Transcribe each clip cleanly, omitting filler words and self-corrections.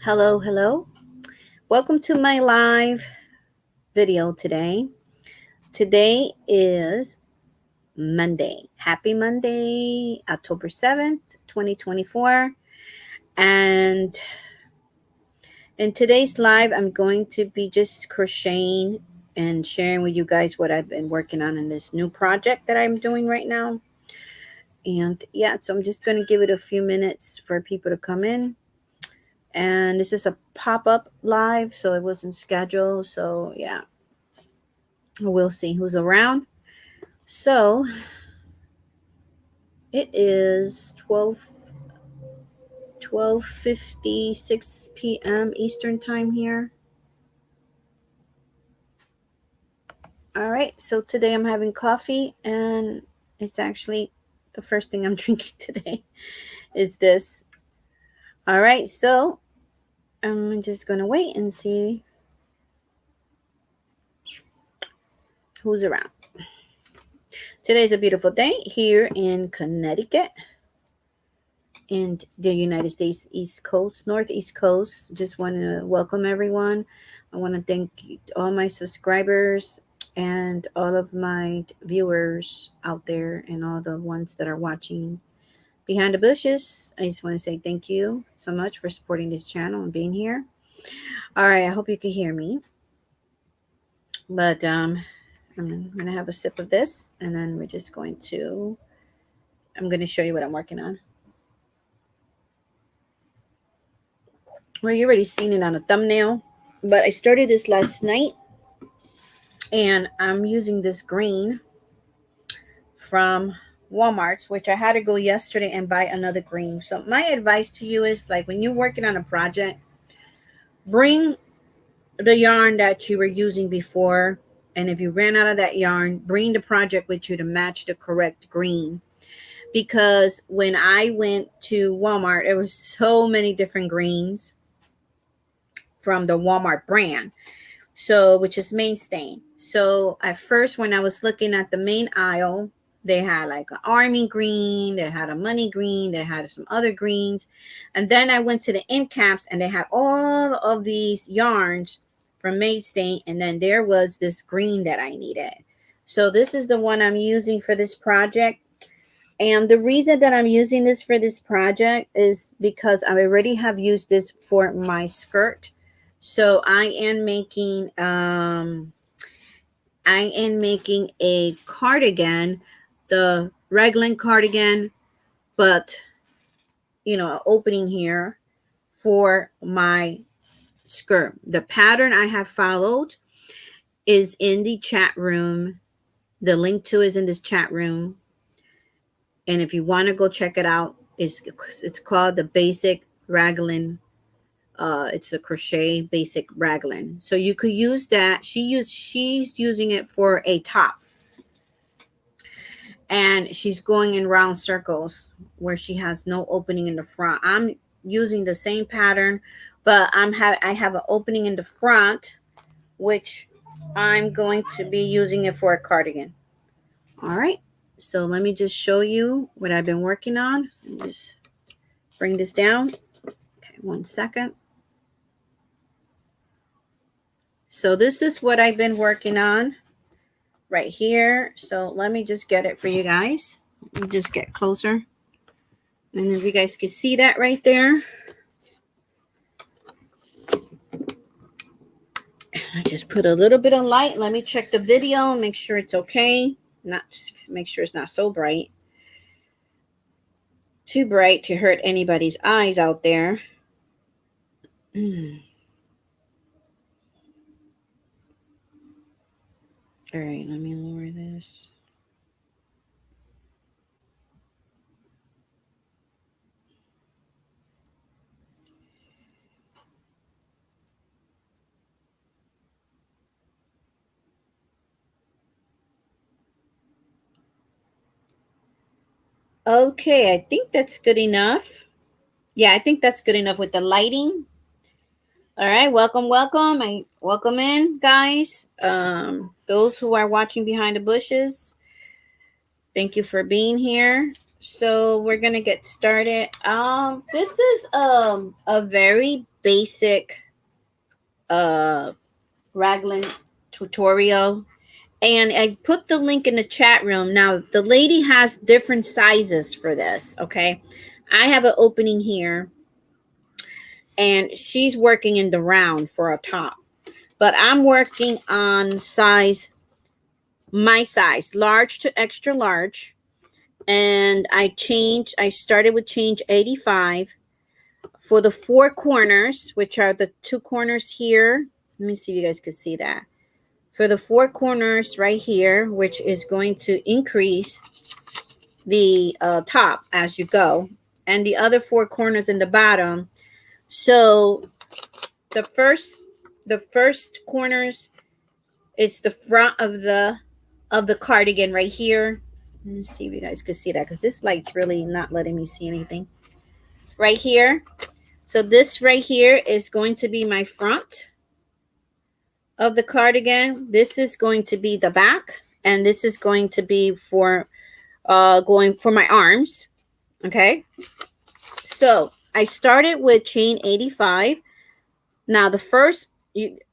Hello, hello. Welcome to my live video today. Today is Monday. Happy Monday, October 7th, 2024. And in today's live, I'm going to be just crocheting and sharing with you guys what I've been working on in this new project that I'm doing right now. And yeah, so I'm just going to give it a few minutes for people to come in. And this is a pop-up live, so it wasn't scheduled. So yeah, we'll see who's around. So it is 12:56 p.m. Eastern time here. All right, so today I'm having coffee, and it's actually the first thing I'm drinking today is this. All right, so I'm just gonna wait and see who's around. Today's a beautiful day here in Connecticut, in the United States East Coast, Northeast Coast. Just want to welcome everyone. I want to thank all my subscribers and all of my viewers out there and all the ones that are watching behind the bushes. I just want to say thank you so much for supporting this channel and being here. All right, I hope you can hear me. But I'm going to have a sip of this, and then I'm going to show you what I'm working on. Well, you already seen it on a thumbnail, but I started this last night, and I'm using this green from Walmart, which I had to go yesterday and buy another green. So my advice to you is, like, when you're working on a project, bring the yarn that you were using before, and if you ran out of that yarn, bring the project with you to match the correct green. Because when I went to Walmart, there was so many different greens from the Walmart brand, so which is Mainstay. So at first, when I was looking at the main aisle, they had like an army green, they had a money green, they had some other greens, and then I went to the end caps, and they had all of these yarns from Mainstay, and then there was this green that I needed. So this is the one I'm using for this project. And the reason that I'm using this for this project is because I already have used this for my skirt. So I am making a cardigan, the raglan cardigan, but opening here for my skirt. The pattern I have followed is in the chat room. The link to is in this chat room. And if you want to go check it out, it's called the basic raglan. It's the crochet basic raglan. So you could use that. She's using it for a top, and she's going in round circles where she has no opening in the front. I'm using the same pattern, but I have an opening in the front, which I'm going to be using it for a cardigan. All right. So let me just show you what I've been working on. Just bring this down. Okay, 1 second. So this is what I've been working on right here. So let me just get it for you guys. Let me just get closer. And if you guys can see that right there. I just put a little bit of light. Let me check the video, make sure it's okay. Make sure it's not so bright. Too bright to hurt anybody's eyes out there. All right, let me lower this. Okay, I think that's good enough. Yeah, I think that's good enough with the lighting. All right, welcome. Welcome in, guys. Those who are watching behind the bushes, thank you for being here. So we're gonna get started. This is a very basic raglan tutorial, and I put the link in the chat room. Now the lady has different sizes for this. Okay, I have an opening here, and she's working in the round for a top, but I'm working on my size, large to extra large. And I started with change 85 for the 4 corners, which are the 2 corners here. Let me see if you guys can see that. For the 4 corners right here, which is going to increase the top as you go, and the other 4 corners in the bottom. So the first corners is the front of the cardigan right here. Let me see if you guys can see that, because this light's really not letting me see anything. Right here. So this right here is going to be my front of the cardigan. This is going to be the back, and this is going to be for going for my arms. Okay. So I started with chain 85. Now the first,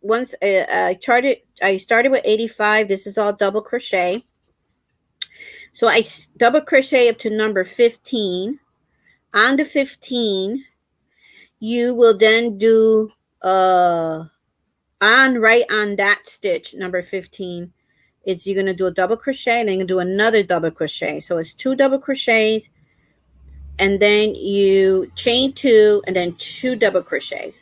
once I started with 85. This is all double crochet. So I double crochet up to number 15. On the 15, you will then do right on that stitch, number 15, is you're going to do a double crochet, and then you're going to do another double crochet. So it's 2 double crochets, and then you chain 2, and then 2 double crochets.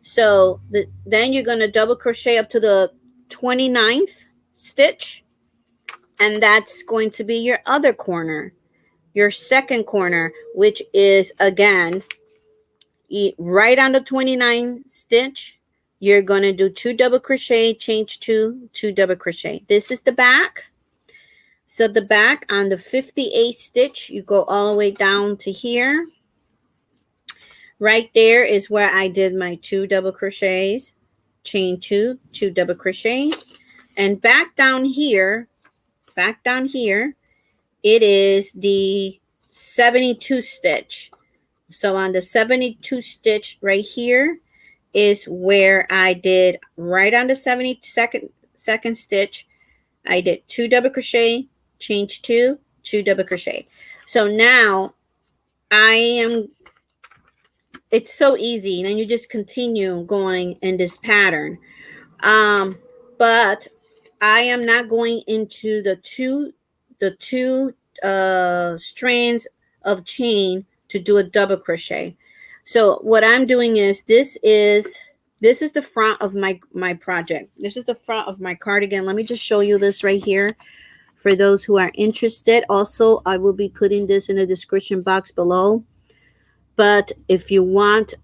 So then you're going to double crochet up to the 29th stitch, and that's going to be your other corner, your second corner, which is again right on the 29th stitch. You're going to do 2 double crochet, change 2 double crochet. This is the back. So the back on the 58th stitch, you go all the way down to here. Right there is where I did my 2 double crochets, chain 2 double crochets, and back down here, it is the 72 stitch. So on the 72 stitch right here is where I did right on the 72nd stitch. I did 2 double crochet, change 2 double crochet. So now it's so easy, and then you just continue going in this pattern. But I am not going into the two strands of chain to do a double crochet. So what I'm doing is this is the front of my project. This is the front of my cardigan. Let me just show you this right here for those who are interested. Also, I will be putting this in the description box below. But if you want,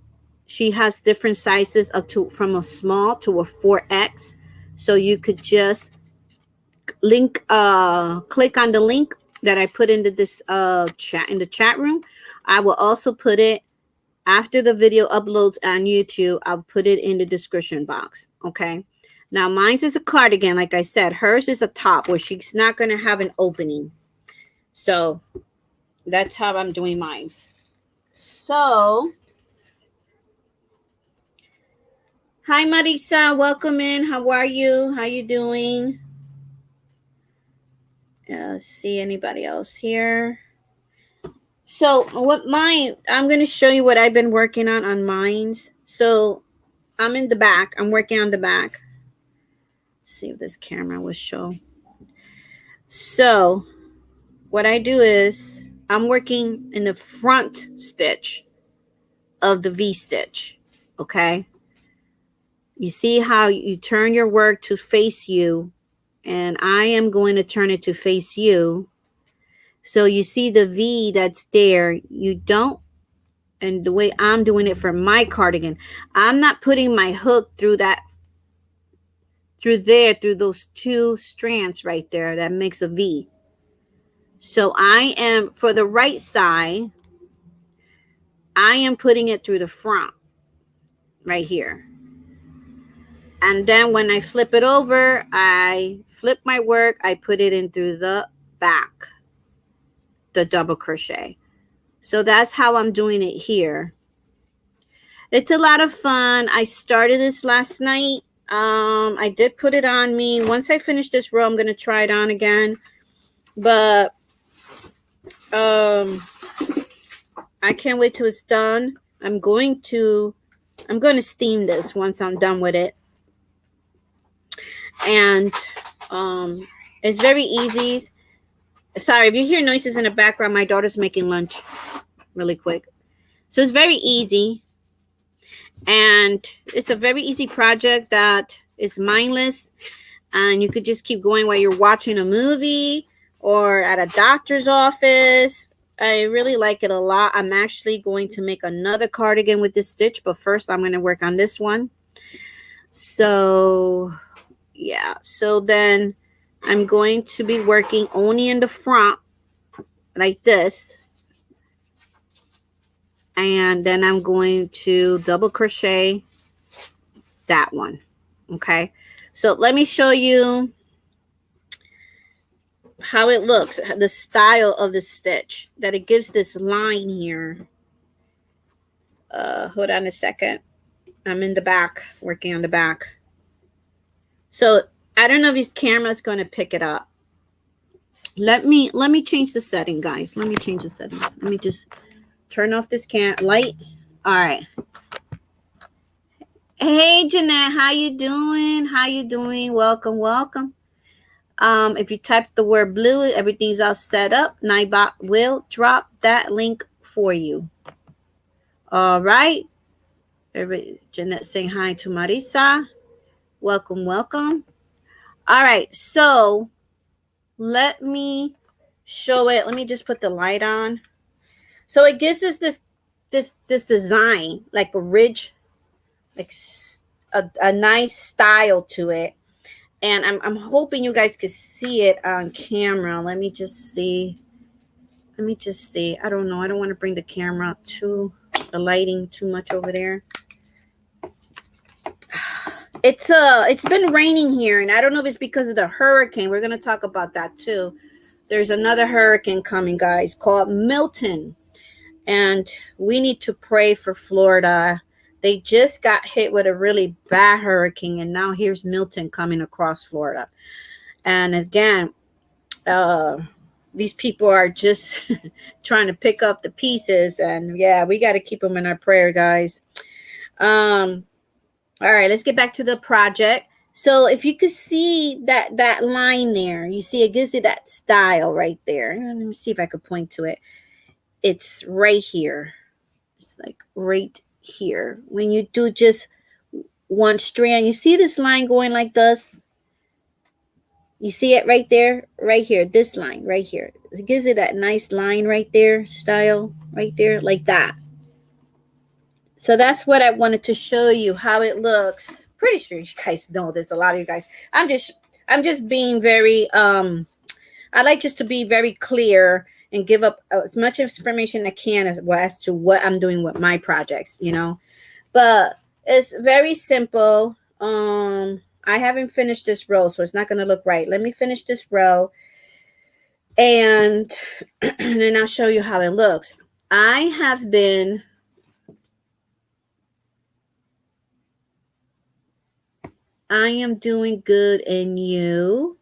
she has different sizes up to from a small to a 4X. So you could just click on the link that I put into this chat in the chat room. I will also put it after the video uploads on YouTube. I'll put it in the description box. Okay. Now mine's is a cardigan, like I said. Hers is a top where she's not going to have an opening. So that's how I'm doing mine's. So hi Marisa, welcome in. How are you? How you doing? See anybody else here? So I'm going to show you what I've been working on mine's. So I'm in the back. I'm working on the back. Let's see if this camera will show. So what I do is I'm working in the front stitch of the V stitch. Okay. You see how you turn your work to face you, and I am going to turn it to face you. So you see the V that's there. You don't, and the way I'm doing it for my cardigan, I'm not putting my hook through those 2 strands right there that makes a V. So I am, for the right side, I am putting it through the front right here. And then when I flip it over, I flip my work, I put it in through the back. the double crochet. So that's how I'm doing it here. It's a lot of fun. I started this last night. I did put it on me. Once I finish this row, I'm going to try it on again. But I can't wait till it's done. I'm going to steam this once I'm done with it. And it's very easy. Sorry, if you hear noises in the background, my daughter's making lunch really quick. So it's very easy. And it's a very easy project that is mindless. And you could just keep going while you're watching a movie or at a doctor's office. I really like it a lot. I'm actually going to make another cardigan with this stitch. But first, I'm going to work on this one. So, yeah. So then I'm going to be working only in the front like this. And then I'm going to double crochet that one. Okay. So let me show you how it looks, the style of the stitch, that it gives this line here. Hold on a second. I'm in the back, working on the back. So I don't know if this camera is going to pick it up. Let me change the setting, guys. Let me change the settings. Let me just turn off this light. All right. Hey, Jeanette, how you doing? How you doing? Welcome, welcome. If you type the word blue, everything's all set up. Nightbot will drop that link for you. All right. Jeanette saying hi to Marisa. Welcome, welcome. All right. So let me show it. Let me just put the light on. So it gives us this design, like a ridge, like a nice style to it. And I'm hoping you guys could see it on camera. Let me just see. I don't know. I don't want to bring the camera to the lighting too much over there. It's been raining here, and I don't know if it's because of the hurricane. We're gonna talk about that too. There's another hurricane coming, guys, called Milton. And we need to pray for Florida. They just got hit with a really bad hurricane, and now here's Milton coming across Florida. And again, these people are just trying to pick up the pieces. And yeah, we got to keep them in our prayer, guys. All right, let's get back to the project. So if you could see that line there, you see it gives you that style right there. Let me see if I could point to it. It's right here. It's like right here. When you do just one strand, you see this line going like this? You see it right there? Right here. This line right here. It gives it that nice line right there, style right there, like that. So that's what I wanted to show you, how it looks. Pretty sure you guys know this. A lot of you guys. I'm just being very I like just to be very clear and give up as much information I can as to what I'm doing with my projects, you know. But it's very simple. I haven't finished this row, so it's not going to look right. Let me finish this row, and then I'll show you how it looks. I am doing good, and you?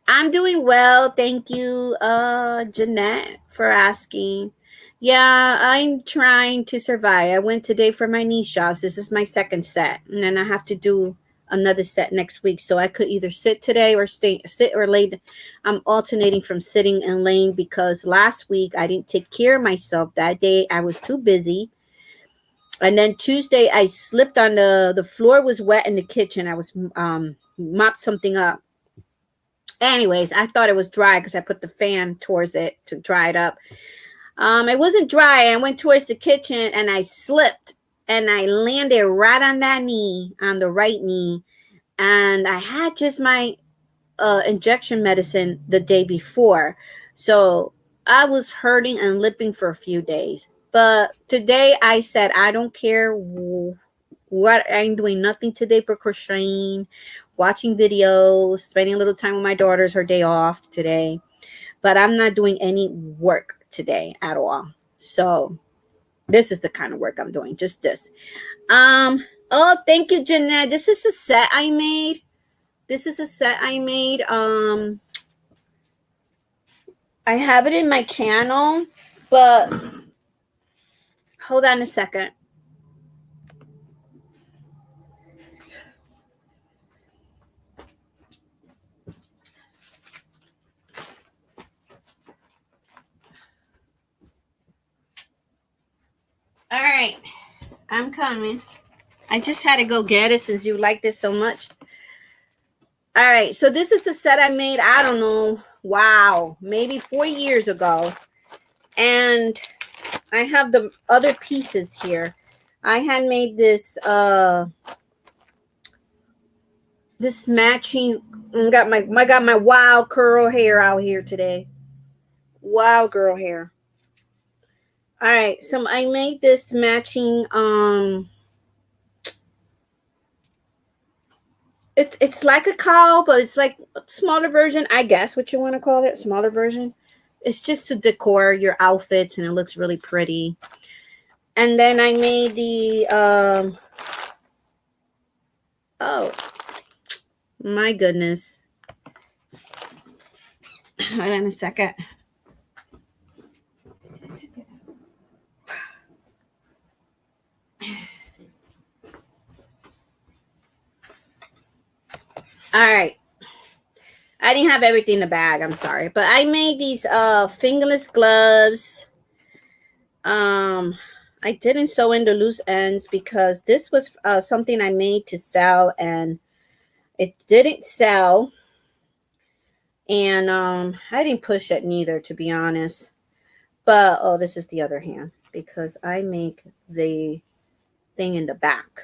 I'm doing well. Thank you, Jeanette, for asking. Yeah, I'm trying to survive. I went today for my knee shots. This is my second set. And then I have to do another set next week. So I could either sit today or sit or lay. I'm alternating from sitting and laying because last week I didn't take care of myself. That day I was too busy. And then Tuesday I slipped on the floor was wet in the kitchen. I was mopped something up. Anyways, I thought it was dry because I put the fan towards it to dry it up. It wasn't dry. I went towards the kitchen and I slipped and I landed right on that knee, on the right knee. And I had just my injection medicine the day before. So I was hurting and limping for a few days. But today I said, I don't care what, I'm doing nothing today but crocheting, watching videos, spending a little time with my daughters, her day off today. but I'm not doing any work today at all. So this is the kind of work I'm doing, just this. Oh, thank you, Jeanette. This is a set I made. This is a set I made. I have it in my channel, but hold on a second. All right, I'm coming. I just had to go get it since you like this so much. All right, so this is a set I made, I don't know, wow, maybe 4 years ago. And I have the other pieces here. I had made this this matching, got my wild curl hair out here today. Wild girl hair. All right, so I made this matching it's like a cowl, but it's like a smaller version, I guess what you want to call it, smaller version. It's just to decor your outfits, and it looks really pretty. And then I made the oh my goodness. Hold on a second. All right. I didn't have everything in the bag. I'm sorry. But I made these fingerless gloves. I didn't sew in the loose ends because this was something I made to sell, and it didn't sell. And I didn't push it neither, to be honest. But oh, this is the other hand because I make the thing in the back.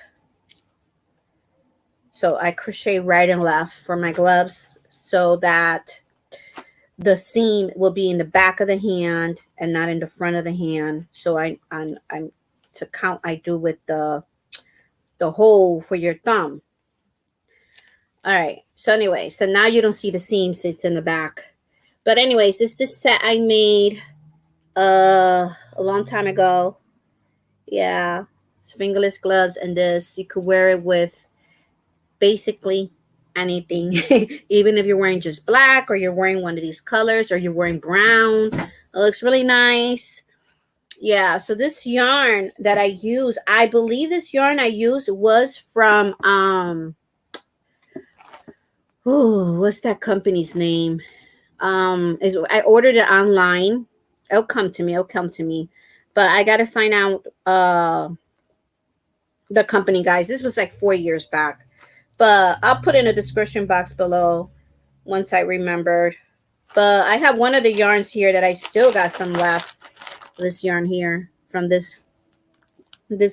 So I crochet right and left for my gloves so that the seam will be in the back of the hand and not in the front of the hand. So I'm to count, I do with the hole for your thumb. All right. So anyway, so now you don't see the seam, so it's in the back. But anyways, this set I made a long time ago. Yeah, it's fingerless gloves, and this you could wear it with basically anything. Even if you're wearing just black, or you're wearing one of these colors, or you're wearing brown, it looks really nice. Yeah, so this yarn that I use, I believe this yarn I used was from what's that company's name? I ordered it online. It'll come to me. But I gotta find out the company, guys. This was like 4 years back. But I'll put in a description box below once I remembered. But I have one of the yarns here that I still got some left. This yarn here from this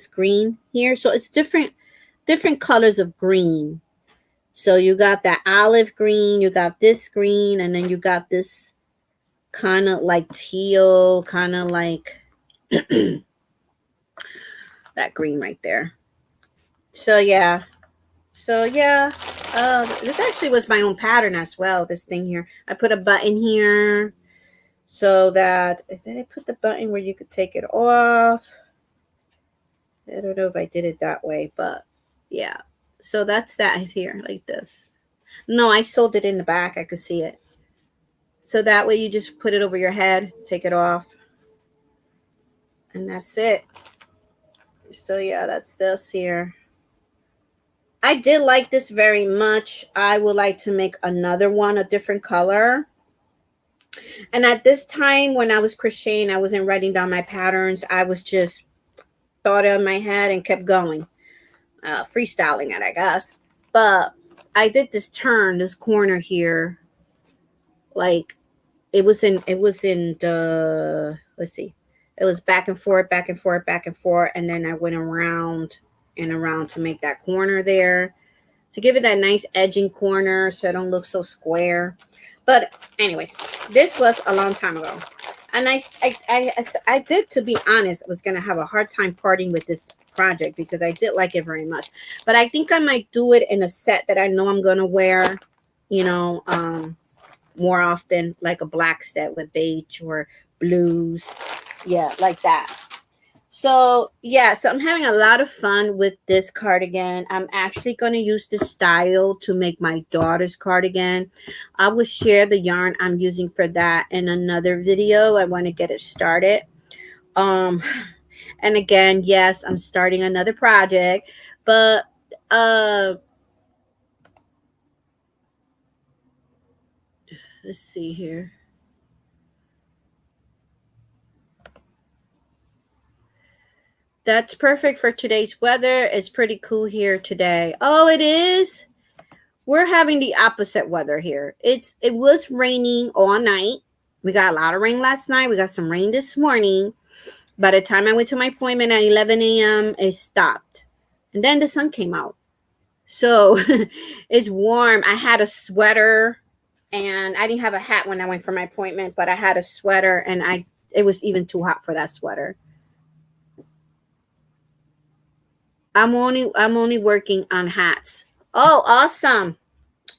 green here. So it's different colors of green. So you got that olive green, you got this green, and then you got this kind of like teal, kind of like that green right there. So yeah. This actually was my own pattern as well, this thing here. I put a button here so that, did I put the button where you could take it off? I don't know if I did it that way, but yeah. So that's that here, like this. No, I sewed it in the back. I could see it. So that way you just put it over your head, take it off, and that's it. So yeah, that's this here. I did like this very much. I would like to make another one, a different color. And at this time when I was crocheting, I wasn't writing down my patterns. I was just thought it in my head and kept going. Freestyling it, I guess. But I did this turn, this corner here. Like it was in the, let's see. It was back and forth, back and forth, back and forth. And then I went around and around to make that corner there. To give it that nice edging corner so it don't look so square. But anyways, this was a long time ago. And I did, to be honest, was going to have a hard time parting with this project because I did like it very much. But I think I might do it in a set that I know I'm going to wear, you know, more often, like a black set with beige or blues. Yeah, like that. So yeah, so I'm having a lot of fun with this cardigan. I'm actually going to use this style to make my daughter's cardigan. I will share the yarn I'm using for that in another video. I want to get it started. Um, and again, yes, I'm starting another project, but let's see here. That's perfect for today's weather. It's pretty cool here today. Oh, it is. We're having the opposite weather here. It was raining all night. We got a lot of rain last night. We got some rain this morning. By the time I went to my appointment at 11 a.m., it stopped. And then the sun came out. So it's warm. I had a sweater, and I didn't have a hat when I went for my appointment, but I had a sweater, and it was even too hot for that sweater. I'm only working on hats. Oh, awesome.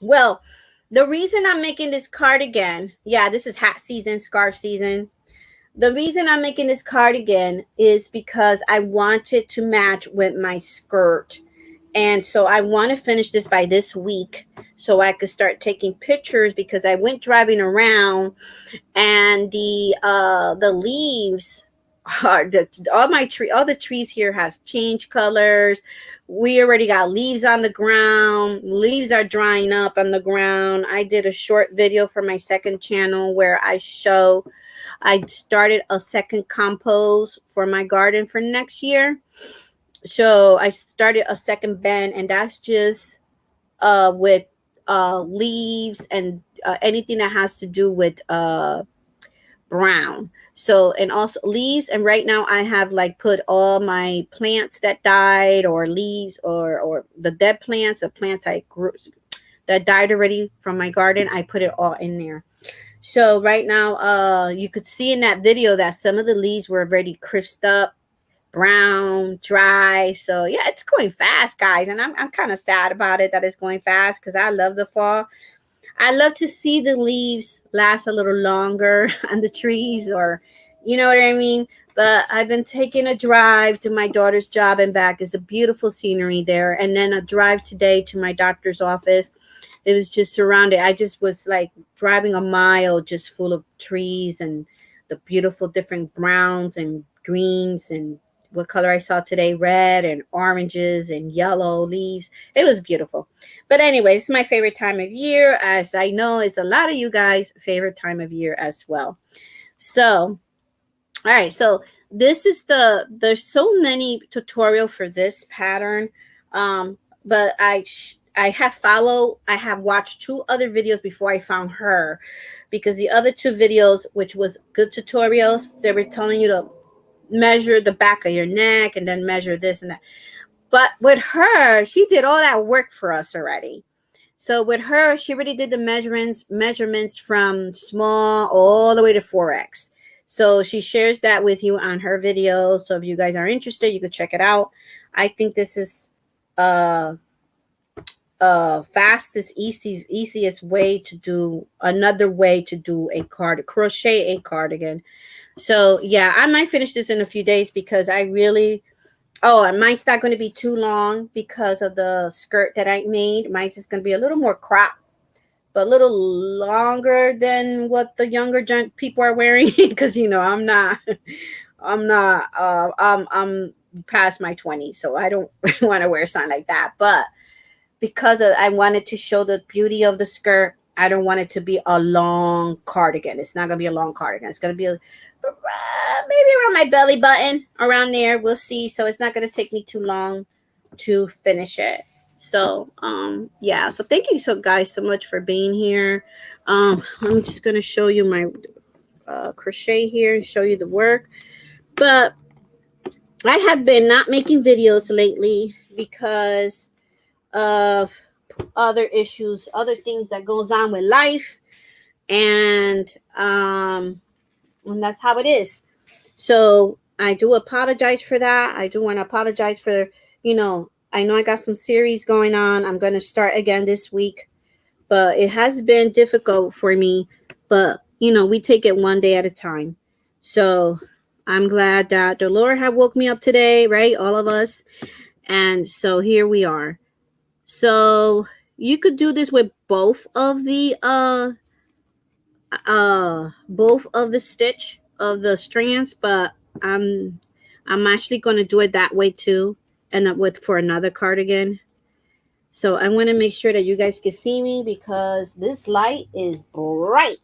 Well, the reason I'm making this cardigan, yeah, this is hat season, scarf season. The reason I'm making this cardigan is because I want it to match with my skirt. And so I want to finish this by this week so I could start taking pictures, because I went driving around and the leaves are all the trees here have changed colors. We already got leaves on the ground. Leaves are drying up on the ground. I did a short video for my second channel where I started a second compost for my garden for next year. So I started a second bin, and that's just with leaves and anything that has to do with brown. So, and also leaves. And right now I have like put all my plants that died, or leaves, or the dead plants, the plants I grew that died already from my garden. I put it all in there. So right now, you could see in that video that some of the leaves were already crisped up, brown, dry. So yeah, it's going fast, guys. And I'm kind of sad about it that it's going fast, because I love the fall. I love to see the leaves last a little longer on the trees, or you know what I mean? But I've been taking a drive to my daughter's job and back. It's a beautiful scenery there. And then a drive today to my doctor's office. It was just surrounded. I just was like driving a mile just full of trees and the beautiful different browns and greens, and what color I saw today, red and oranges and yellow leaves. It was beautiful. But anyway, it's my favorite time of year, as I know it's a lot of you guys' favorite time of year as well. So, all right. So this is there's so many tutorial for this pattern. But I have watched 2 other videos before I found her, because the other 2 videos, which was good tutorials, they were telling you to measure the back of your neck and then measure this and that. But with her, she did all that work for us already. So with her, she already did the measurements from small all the way to 4X. So she shares that with you on her video. So if you guys are interested, you could check it out. I think this is fastest, easiest way to do another way to do crochet a cardigan. So yeah, I might finish this in a few days, because I really, and mine's not going to be too long because of the skirt that I made. Mine's just going to be a little more crop, but a little longer than what the younger people are wearing. Because I'm past my 20s, so I don't want to wear something like that. But because I wanted to show the beauty of the skirt, I don't want it to be a long cardigan. It's not going to be a long cardigan. It's going to be maybe around my belly button, around there. We'll see. So it's not going to take me too long to finish it. So yeah, so thank you guys so much for being here. I'm just going to show you my crochet here and show you the work. But I have been not making videos lately because of other issues, other things that goes on with life, and that's how it is. So I do apologize for that. I do want to apologize for, I know I got some series going on. I'm going to start again this week but it has been difficult for me. But, you know, we take it one day at a time. So I'm glad that the Lord had woke me up today, right? All of us. And so here we are. So you could do this with both of the stitch of the strands, but I'm actually going to do it that way too, and with for another cardigan. So I'm going to make sure that you guys can see me because this light is bright.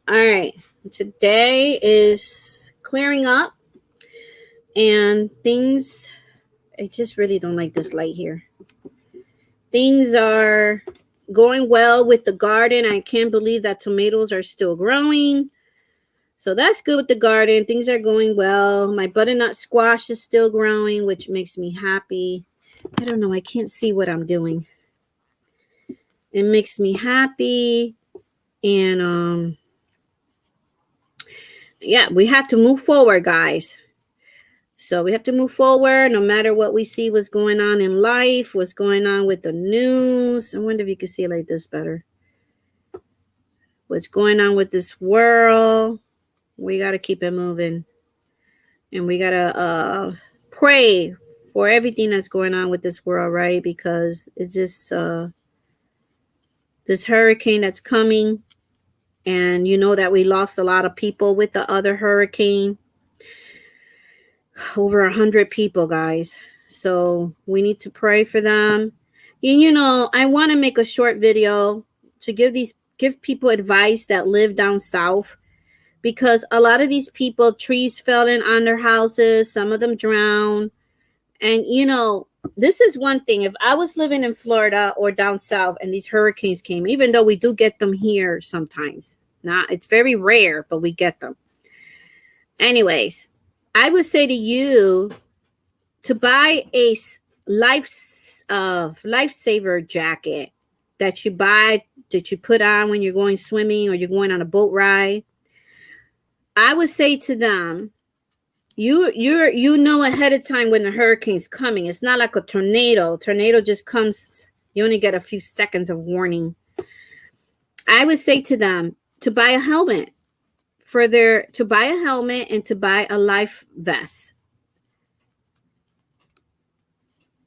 All right, today is clearing up and things, I just really don't like this light here. Things are going well with the garden. I can't believe that tomatoes are still growing. So that's good with the garden. Things are going well. My butternut squash is still growing, which makes me happy. I don't know. I can't see what I'm doing. It makes me happy. And yeah, we have to move forward, guys. So we have to move forward no matter what we see what's going on in life, what's going on with the news. I wonder if you can see it like this better. What's going on with this world. We got to keep it moving. And we got to pray for everything that's going on with this world, right? Because it's just this hurricane that's coming. And you know that we lost a lot of people with the other hurricane. Over 100 people, guys. So we need to pray for them. And you know, I want to make a short video to give people advice that live down south, because a lot of these people, trees fell in on their houses, some of them drowned. And you know, this is one thing. If I was living in Florida or down south and these hurricanes came, even though we do get them here sometimes, not, it's very rare, but we get them. Anyways, I would say to you to buy a lifesaver jacket that you put on when you're going swimming or you're going on a boat ride. I would say to them, you know ahead of time when the hurricane's coming. It's not like a tornado. Tornado just comes. You only get a few seconds of warning. I would say to them to buy a helmet and to buy a life vest,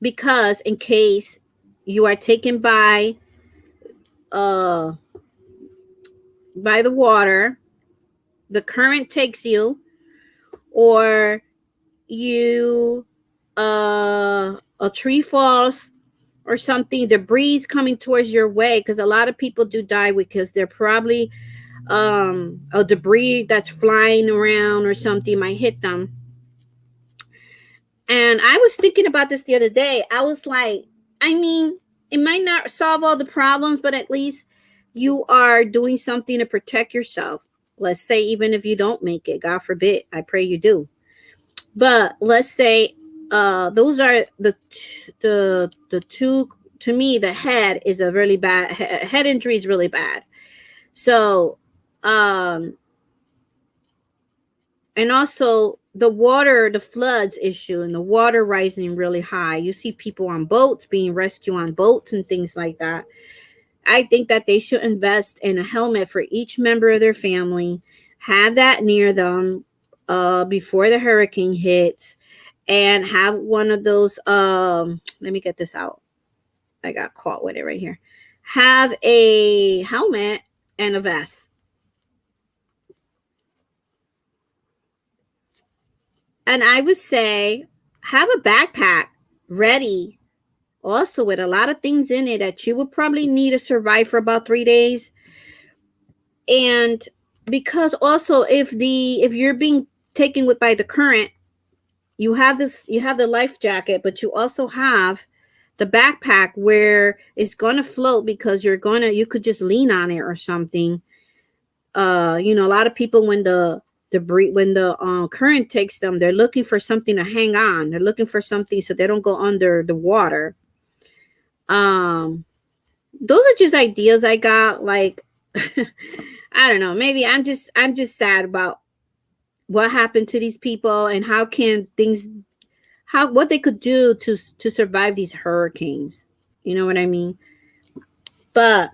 because in case you are taken by the water, the current takes you, or you a tree falls or something, debris coming towards your way, because a lot of people do die because they're probably a debris that's flying around or something might hit them. And I was thinking about this the other day. I was like, I mean, it might not solve all the problems, but at least you are doing something to protect yourself. Let's say even if you don't make it, God forbid, I pray you do. But let's say those are the two. To me, the head is a really bad head injury is really bad. So and also the floods issue and the water rising really high. You see people on boats being rescued on boats and things like that. I think that they should invest in a helmet for each member of their family, have that near them before the hurricane hits, and have one of those let me get this out. I got caught with it right here. Have a helmet and a vest. And I would say have a backpack ready also with a lot of things in it that you would probably need to survive for about 3 days. And because also if you're being taken with by the current, you have the life jacket, but you also have the backpack where it's going to float, because you could just lean on it or something. You know, a lot of people when the current takes them, they're looking for something to hang on. They're looking for something so they don't go under the water. Those are just ideas I got. Like, I don't know. Maybe I'm just sad about what happened to these people and what they could do to survive these hurricanes. You know what I mean? But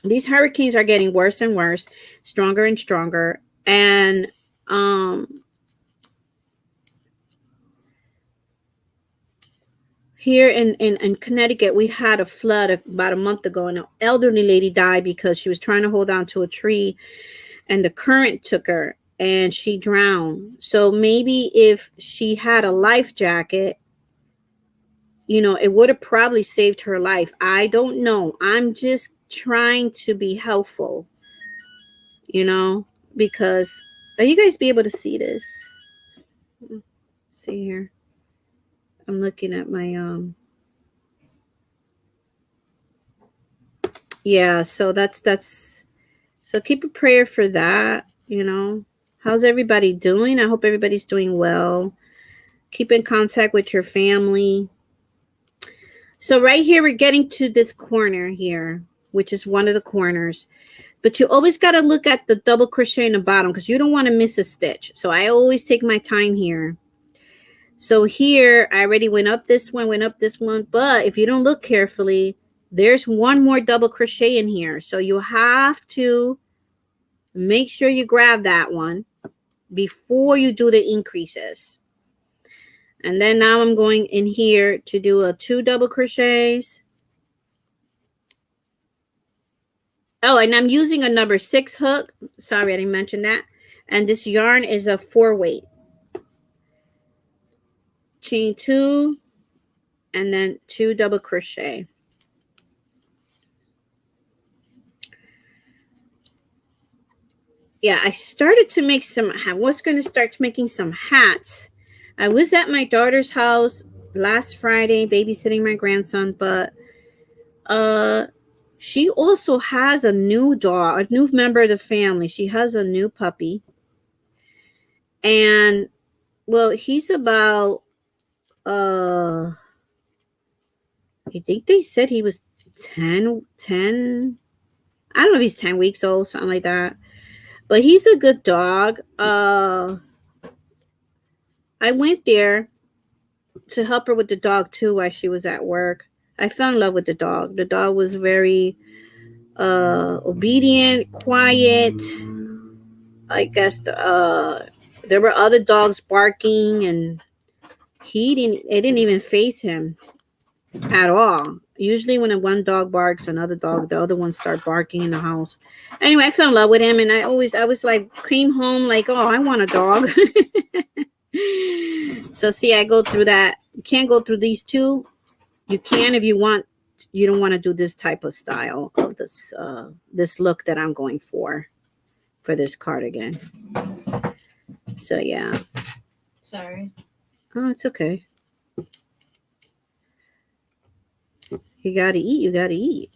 these hurricanes are getting worse and worse, stronger and stronger. And here in Connecticut, we had a flood about a month ago, and an elderly lady died because she was trying to hold on to a tree and the current took her and she drowned. So maybe if she had a life jacket, you know, it would have probably saved her life. I don't know. I'm just trying to be helpful, you know, because are you guys be able to see this? See here. I'm looking at my yeah, so that's so keep a prayer for that, you know. How's everybody doing? I hope everybody's doing well. Keep in contact with your family. So right here, we're getting to this corner here, which is one of the corners. But you always got to look at the double crochet in the bottom because you don't want to miss a stitch. So I always take my time here. So here, I already went up this one, But if you don't look carefully, there's one more double crochet in here. So you have to make sure you grab that one before you do the increases. And then now I'm going in here to do a 2 double crochets. Oh, and I'm using a number 6 hook. Sorry, I didn't mention that. And this yarn is a 4 weight. Chain 2 and then 2 double crochet. Yeah, I started to make I was going to start making some hats. I was at my daughter's house last Friday babysitting my grandson, but she also has a new dog, a new member of the family. She has a new puppy. And well, he's about I think they said he was 10 I don't know if he's 10 weeks old, something like that. But he's a good dog. I went there to help her with the dog too while she was at work. I fell in love with the dog. The dog was very obedient, quiet. I guess there were other dogs barking and it didn't even faze him at all. Usually when one dog barks, the other ones start barking in the house. Anyway, I fell in love with him, and I was like, came home like, oh, I want a dog. So see, I go through that. You can't go through these two. You can if you want. You don't want to do this type of style of this look that I'm going for this cardigan. So yeah. Sorry. Oh, it's okay. You gotta eat.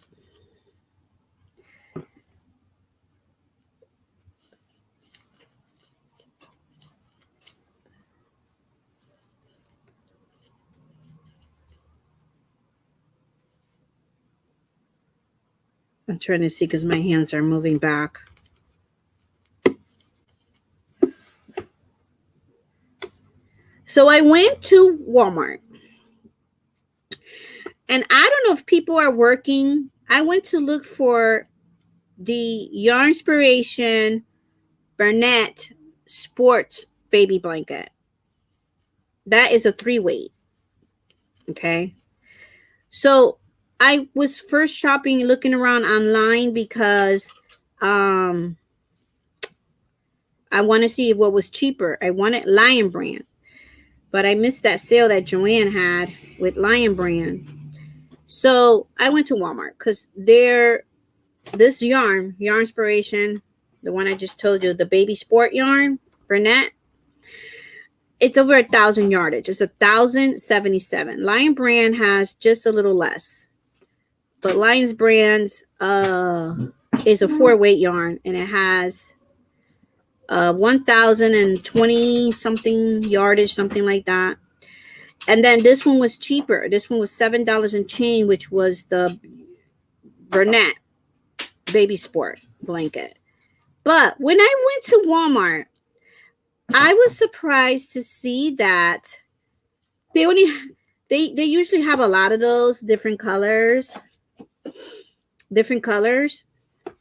I'm trying to see because my hands are moving back. So I went to Walmart. And I don't know if people are working. I went to look for the Yarn Inspiration Bernette Sports Baby Blanket. That is a 3 weight. Okay. So I was first shopping, looking around online because I want to see what was cheaper. I wanted Lion Brand. But I missed that sale that Joanne had with Lion Brand. So I went to Walmart because this yarn Inspiration, the one I just told you, the baby sport yarn, Bernette, it's over 1,000 yardage. It's 1,077. Lion Brand has just a little less, but Lion's Brand's is a 4 weight yarn, and it has 1,020 something yardage, something like that. And then this one was cheaper. This one was $7 and change, which was the Bernette baby sport blanket. But when I went to Walmart, I was surprised to see that they usually have a lot of those different colors. different colors.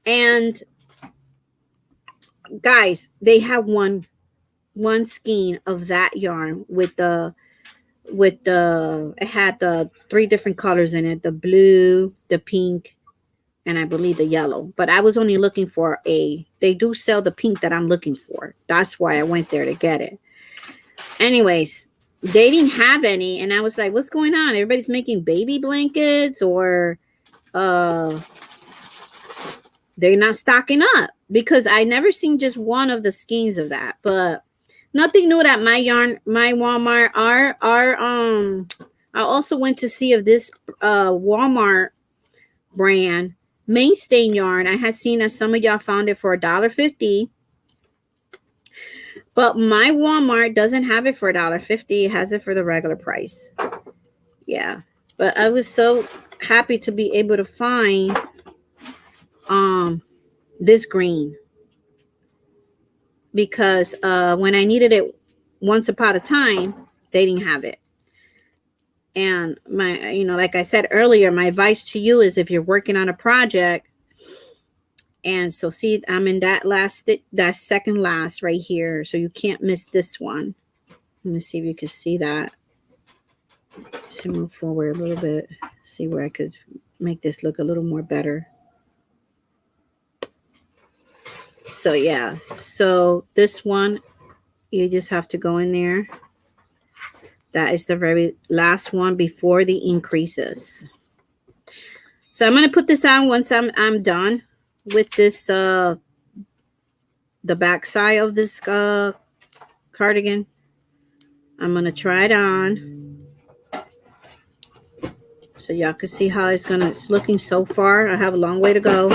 And guys, they have one skein of that yarn with the it had the 3 different colors in it, the blue, the pink, and I believe the yellow. But I was only looking for they do sell the pink that I'm looking for. That's why I went there to get it. Anyways, they didn't have any, and I was like, what's going on? Everybody's making baby blankets, or they're not stocking up, because I never seen just one of the skeins of that. But nothing new at my Walmart. I also went to see if this Walmart brand Mainstay yarn, I had seen that some of y'all found it for $1.50. But my Walmart doesn't have it for $1.50. It has it for the regular price. Yeah. But I was so happy to be able to find this green, because when I needed it once upon a time, they didn't have it. And my, like I said earlier, my advice to you is, if you're working on a project, and so see, I'm in that second last right here, so you can't miss this one. Let me see if you can see that. Just move forward a little bit, see where I could make this look a little more better. So yeah, so this one, you just have to go in there. That is the very last one before the increases. So I'm going to put this on once I'm done with this, the back side of this cardigan. I'm going to try it on, so y'all can see how it's looking so far. I have a long way to go.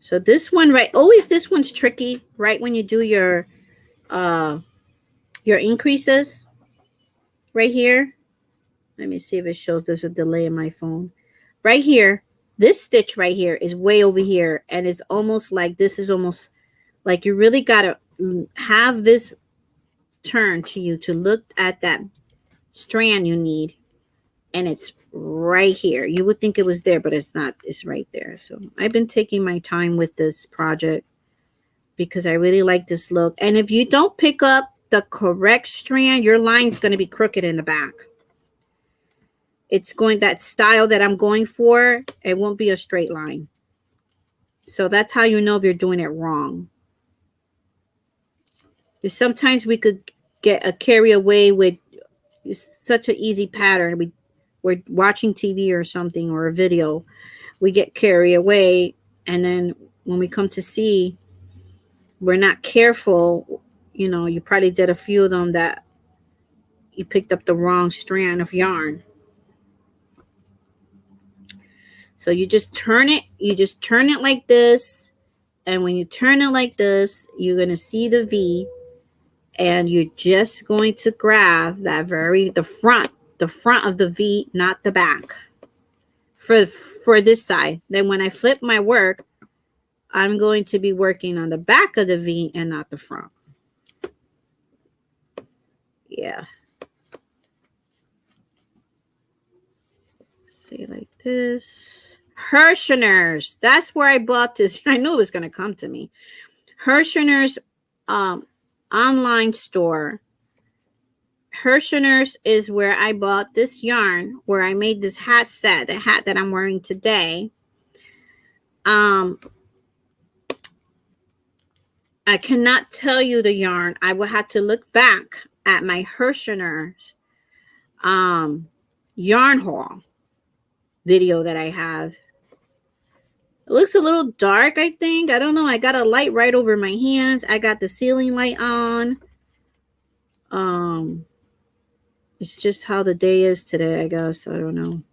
So this one, right, always this one's tricky, right, when you do your increases right here. Let me see if it shows. There's a delay in my phone. Right here, this stitch right here is way over here, and it's almost like this is almost like you really got to have this turn to you to look at that strand you need, and it's right here. You would think it was there, but it's not. It's right there. So I've been taking my time with this project because I really like this look. And if you don't pick up the correct strand, your line's going to be crooked in the back. It's going that style that I'm going for. It won't be a straight line. So that's how you know if you're doing it wrong. Because sometimes we could get a carry away with such an easy pattern. We're watching TV or something, or a video. We get carried away, and then when we come to see, we're not careful. You probably did a few of them that you picked up the wrong strand of yarn. So you just turn it. You just turn it like this, and when you turn it like this, you're going to see the V, and you're just going to grab that the front of the V, not the back, for this side. Then when I flip my work, I'm going to be working on the back of the V and not the front. Yeah. See, like this. Hirschner's. That's where I bought this. I knew it was going to come to me. Hirschner's online store. Hirschner's is where I bought this yarn, where I made this hat set, the hat that I'm wearing today. I cannot tell you the yarn. I will have to look back at my Hirschner's yarn haul video that I have. It looks a little dark, I think. I don't know. I got a light right over my hands. I got the ceiling light on. It's just how the day is today, I guess. I don't know.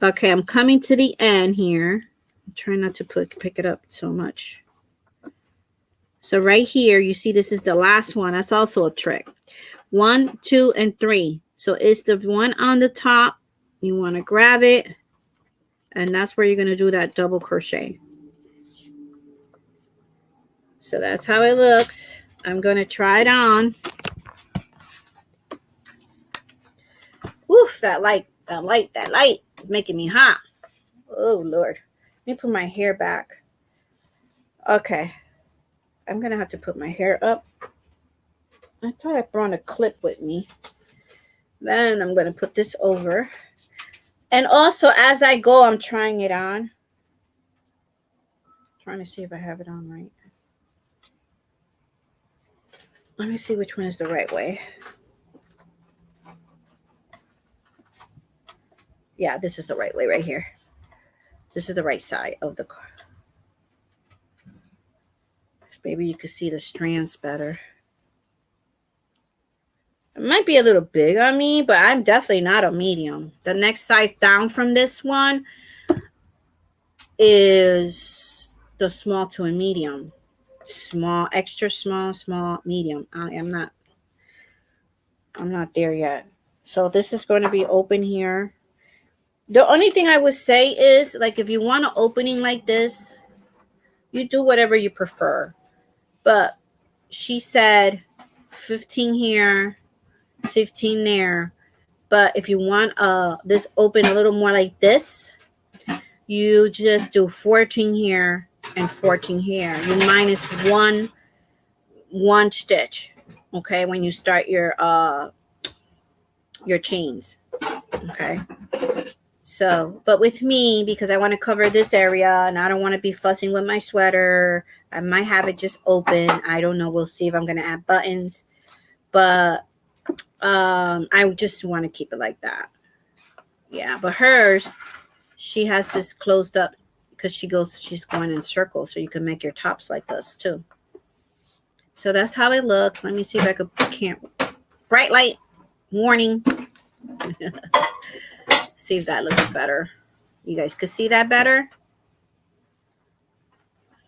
Okay, I'm coming to the end here. I'm trying not to pick it up so much. So right here, you see this is the last one. That's also a trick. 1, 2, and 3. So it's the one on the top. You want to grab it, and that's where you're going to do that double crochet. So that's how it looks. I'm going to try it on. Woof, that light is making me hot. Oh, Lord. Let me put my hair back. Okay. I'm going to have to put my hair up. I thought I brought a clip with me. Then I'm going to put this over. And also, as I go, I'm trying it on. Trying to see if I have it on right. Let me see which one is the right way. Yeah, this is the right way right here. This is the right side of the car. Maybe you can see the strands better. It might be a little big on me, but I'm definitely not a medium. The next size down from this one is the small to a medium. Small, extra small, small, medium. I'm not there yet. So this is going to be open here. The only thing I would say is, like, if you want an opening like this, you do whatever you prefer. But she said 15 here, 15 there. But if you want this open a little more like this, you just do 14 here and 14 here. You minus one stitch, okay, when you start your chains, okay? So, but with me, because I want to cover this area and I don't want to be fussing with my sweater, I might have it just open. I don't know. We'll see if I'm going to add buttons, but I just want to keep it like that. Yeah, but hers, she has this closed up because she's going in circles, so you can make your tops like this too. So that's how it looks. Let me see if I can't. Bright light warning. See if that looks better. You guys could see that better.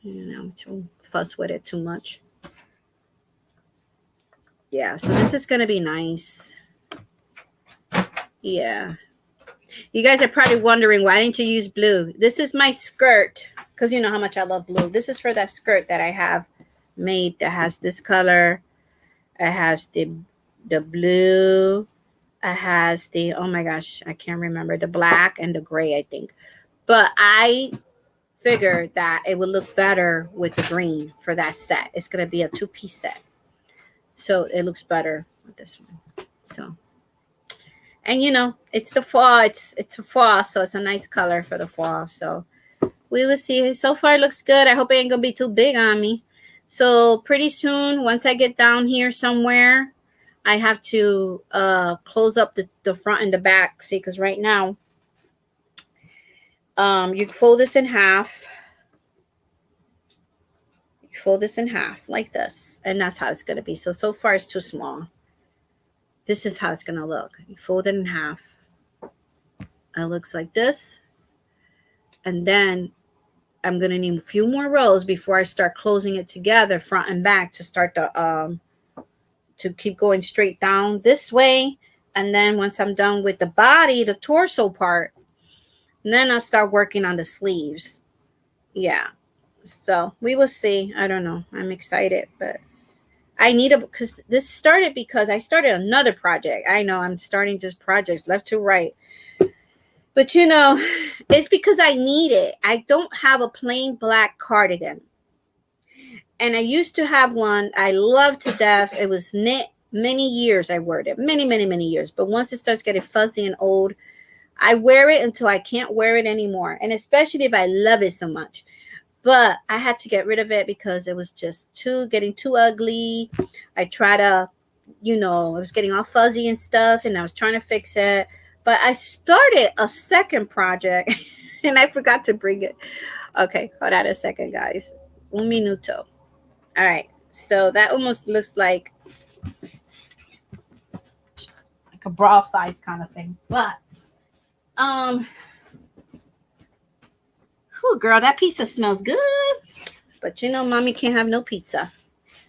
You know, don't fuss with it too much. Yeah, so this is going to be nice. Yeah. You guys are probably wondering, why didn't you use blue? This is my skirt, because you know how much I love blue. This is for that skirt that I have made that has this color. It has the blue. It has the, oh my gosh, I can't remember, the black and the gray, I think. But I figured that it would look better with the green for that set. It's going to be a 2-piece set. So it looks better with this one. So, and you know, it's the fall. It's a fall, so it's a nice color for the fall. So we will see. So far it looks good. I hope it ain't going to be too big on me. So pretty soon, once I get down here somewhere, I have to close up the front and the back. See, because right now, you fold this in half. You fold this in half like this, and that's how it's going to be. So far it's too small. This is how it's going to look. You fold it in half. It looks like this. And then I'm going to need a few more rows before I start closing it together, front and back, to start the to keep going straight down this way. And then once I'm done with the body, the torso part, then I'll start working on the sleeves. Yeah. So we will see. I don't know. I'm excited, but I need because this started because I started another project. I know I'm starting just projects left to right. But you know, it's because I need it. I don't have a plain black cardigan. And I used to have one I loved to death. It was knit many years. I wore it many years. But once it starts getting fuzzy and old, I wear it until I can't wear it anymore. And especially if I love it so much. But I had to get rid of it because it was just getting too ugly. I tried to, you know, it was getting all fuzzy and stuff, and I was trying to fix it. But I started a second project, and I forgot to bring it. Okay, hold on a second, guys. Un minuto. All right, so that almost looks like a bra size kind of thing. But, oh, girl, that pizza smells good. But you know, mommy can't have no pizza.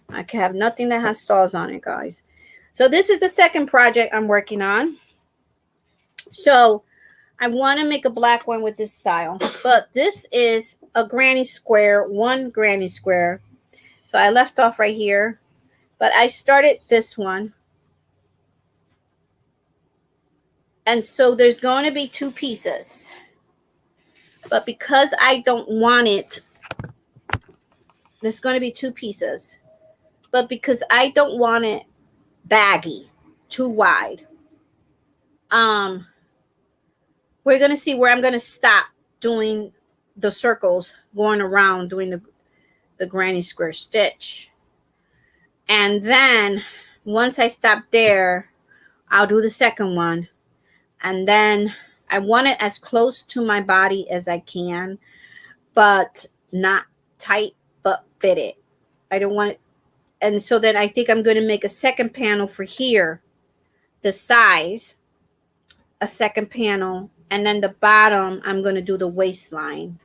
I can have nothing that has sauce on it, guys. So this is the second project I'm working on. So I want to make a black one with this style, but this is a granny square, one granny square. So I left off right here, but I started this one. And so there's going to be two pieces, but because I don't want it, there's going to be two pieces, but because I don't want it baggy, too wide, we're going to see where I'm going to stop doing the circles, going around doing the granny square stitch. And then once I stop there, I'll do the second one. And then I want it as close to my body as I can, but not tight, but fitted. I don't want it. And so then I think I'm going to make a second panel for here, the size, a second panel, and then the bottom, I'm going to do the waistline,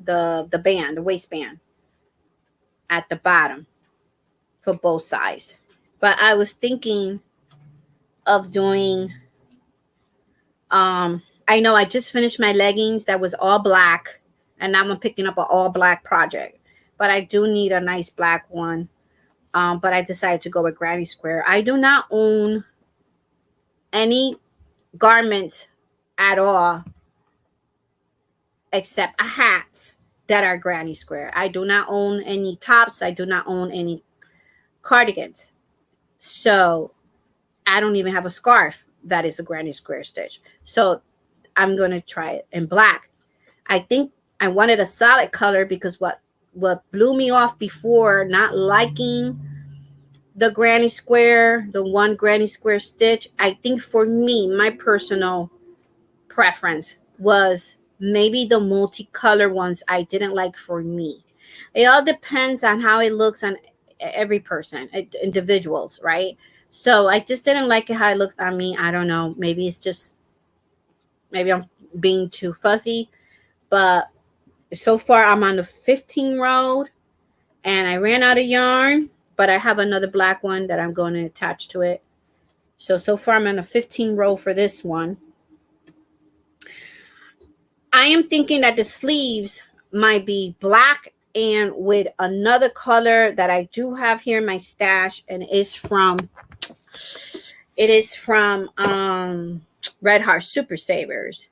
the band, the waistband at the bottom for both sides. But I was thinking of doing, I know I just finished my leggings that was all black, and now I'm picking up an all black project, but I do need a nice black one. But I decided to go with granny square. I do not own any garments at all except hats that are granny square. I do not own any tops. I do not own any cardigans. So I don't even have a scarf that is a granny square stitch. So I'm going to try it in black. I think I wanted a solid color because what blew me off before not liking the granny square, the one granny square stitch, I think for me, my personal preference was maybe the multicolor ones I didn't like for me. It all depends on how it looks on every person, individuals, right? So I just didn't like it how it looks on me. I don't know. Maybe it's just, maybe I'm being too fuzzy. But so far I'm on the 15 road and I ran out of yarn, but I have another black one that I'm going to attach to it. So far I'm on a 15 row for this one. I am thinking that the sleeves might be black and with another color that I do have here in my stash, and it is from Red Heart Super Savers.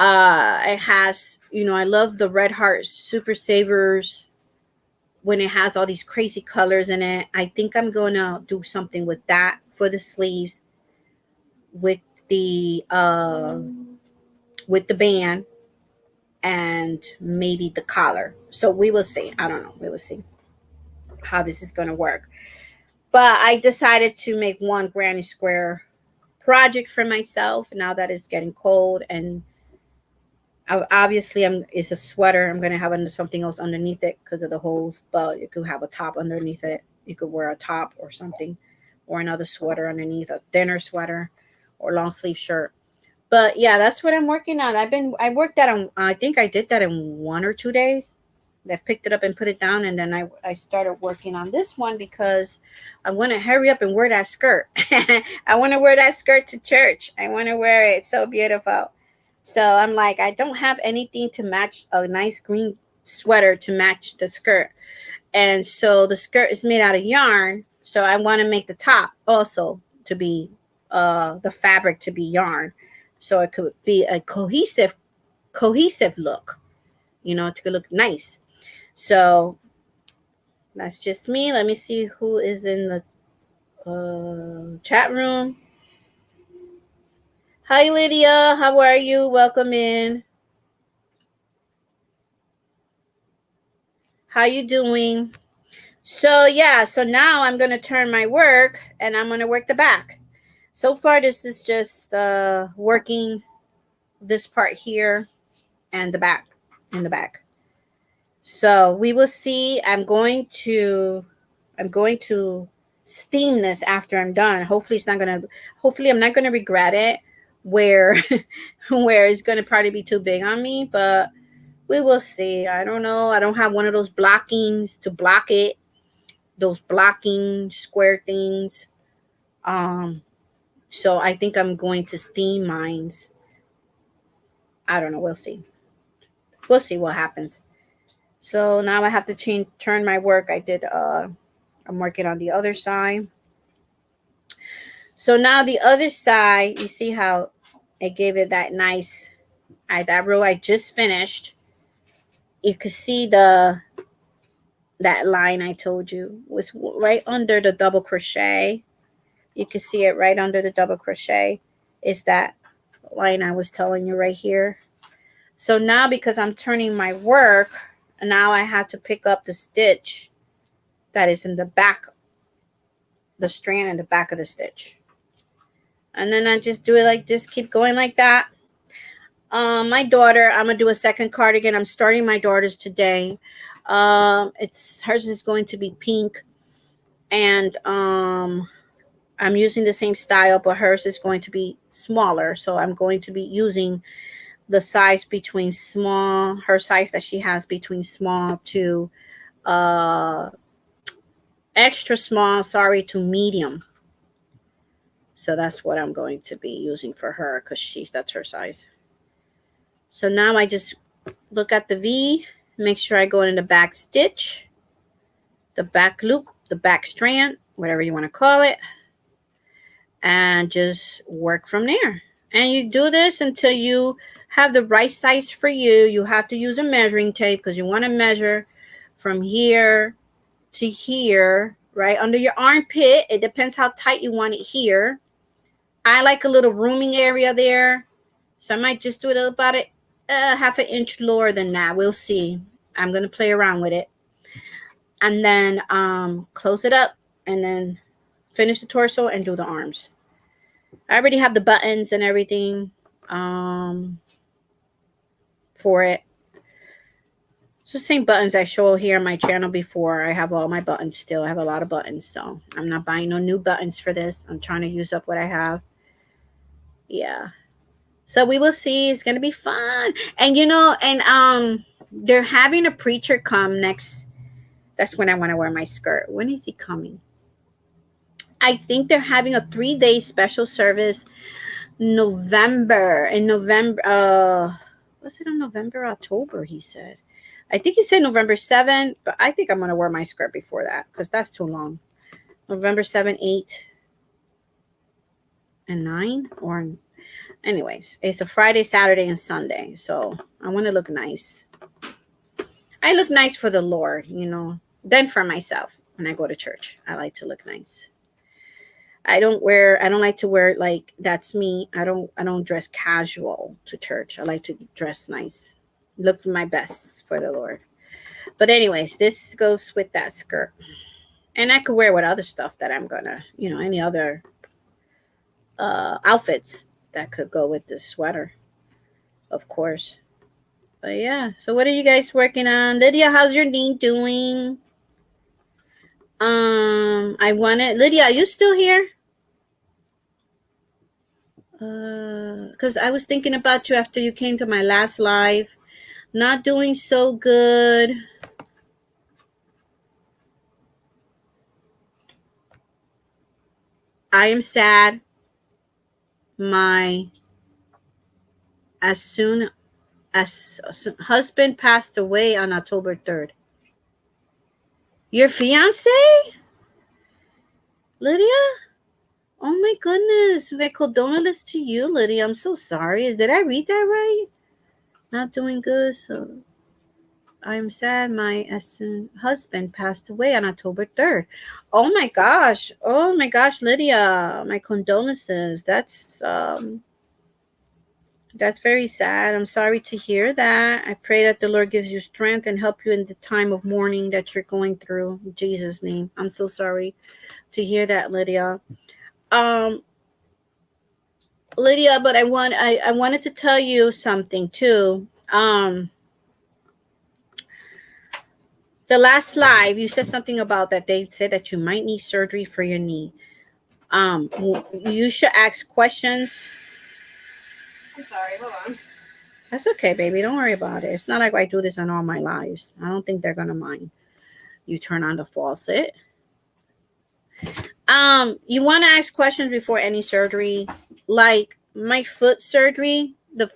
It has, you know, I love the Red Heart Super Savers when it has all these crazy colors in it. I think I'm going to do something with that for the sleeves with the band and maybe the collar. So we will see. I don't know. We will see how this is going to work. But I decided to make one granny square project for myself now that it's getting cold, and obviously it's a sweater. I'm going to have something else underneath it because of the holes, but you could have a top underneath it. You could wear a top or something, or another sweater underneath, a thinner sweater or long sleeve shirt. But yeah, that's what I'm working on. I worked that on, I think I did that in 1 or 2 days. I picked it up and put it down, and then I started working on this one because I want to hurry up and wear that skirt. I want to wear that skirt to church. I want to wear it. It's so beautiful. So I'm like, I don't have anything to match a nice green sweater to match the skirt. And so the skirt is made out of yarn. So I want to make the top also to be the fabric to be yarn. So it could be a cohesive look, you know, it could look nice. So that's just me. Let me see who is in the chat room. Hi, Lydia. How are you? Welcome in. How you doing? So yeah, so now I'm going to turn my work and I'm going to work the back. So far, this is just working this part here and the back, in the back. So we will see. I'm going to steam this after I'm done. Hopefully I'm not gonna regret it where it's gonna probably be too big on me, but we will see. I don't know. I don't have one of those blockings to block it, those blocking square things. So I think I'm going to steam mines. I don't know. We'll see. We'll see what happens. So now I have to turn my work. I'm working on the other side. So now the other side, you see how I gave it that nice, that row I just finished. You could see that line I told you was right under the double crochet. You can see it right under the double crochet. Is that line I was telling you right here. So now because I'm turning my work, now I have to pick up the stitch that is in the back, the strand in the back of the stitch. And then I just do it like this, keep going like that. My daughter, I'm gonna do a second cardigan. I'm starting my daughter's today. Hers is going to be pink, and I'm using the same style, but hers is going to be smaller. So I'm going to be using the size between small, her size that she has between small to extra small, to medium. So that's what I'm going to be using for her because that's her size. So now I just look at the V, make sure I go in the back stitch, the back loop, the back strand, whatever you want to call it, and just work from there. And you do this until you have the right size for you. You have to use a measuring tape because you want to measure from here to here, right under your armpit. It depends how tight you want it here. I like a little rooming area there, so I might just do it about it half an inch lower than that. We'll see. I'm going to play around with it. And then close it up and then finish the torso and do the arms. I already have the buttons and everything for it. It's the same buttons I show here on my channel before. I have all my buttons still. I have a lot of buttons, so I'm not buying no new buttons for this. I'm trying to use up what I have. Yeah. So we will see. It's going to be fun. And, they're having a preacher come next. That's when I want to wear my skirt. When is he coming? I think they're having a 3-day special service in November. Was it in November, October, he said. I think he said November 7th, but I think I'm going to wear my skirt before that because that's too long. November 7, 8, and 9 or... Anyways, it's a Friday, Saturday, and Sunday. So I want to look nice. I look nice for the Lord, then for myself when I go to church. I like to look nice. I don't like to wear like that's me. I don't dress casual to church. I like to dress nice. Look my best for the Lord. But anyways, this goes with that skirt. And I could wear with other stuff that I'm gonna, any other outfits that could go with this sweater, of course. But yeah, so what are you guys working on? Lydia, how's your knee doing? Lydia, are you still here? Because I was thinking about you after you came to my last live. Not doing so good. I am sad. My husband passed away on October 3rd. Your fiance? Lydia? Oh my goodness. My condolences to you, Lydia. I'm so sorry. Did I read that right? Not doing good. So I'm sad. My husband passed away on October 3rd. Oh my gosh. Oh my gosh, Lydia. My condolences. That's very sad. I'm sorry to hear that. I pray that the Lord gives you strength and help you in the time of mourning that you're going through. In Jesus' name. I'm so sorry to hear that, Lydia. Lydia, but I wanted to tell you something too. The last live, you said something about that they said that you might need surgery for your knee. You should ask questions. I'm sorry, hold on. That's okay, baby. Don't worry about it. It's not like I do this on all my lives. I don't think they're gonna mind. You turn on the faucet. You want to ask questions before any surgery. Like my foot surgery,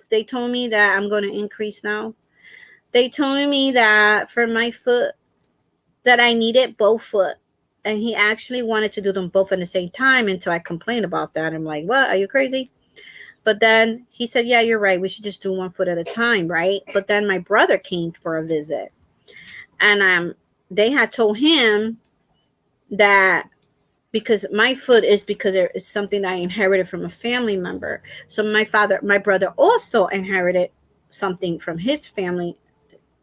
they told me that I'm going to increase now. They told me that for my foot, that I needed both foot. And he actually wanted to do them both at the same time until I complained about that. I'm like, what? Are you crazy? But then he said, yeah, you're right. We should just do one foot at a time, right? But then my brother came for a visit. And they had told him that because my foot is because there is something I inherited from a family member. So my brother also inherited something from his family,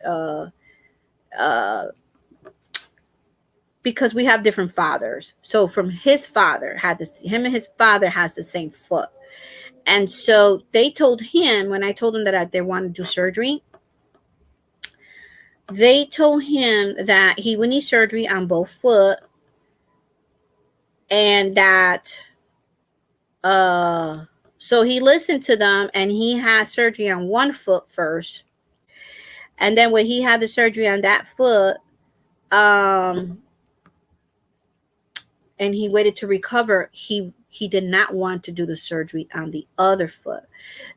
uh, uh, because we have different fathers. So from his father him and his father has the same foot. And so they told him, when I told him that they wanted to do surgery, they told him that he would need surgery on both foot, and that so he listened to them, and he had surgery on one foot first. And then when he had the surgery on that foot, and he waited to recover, he did not want to do the surgery on the other foot.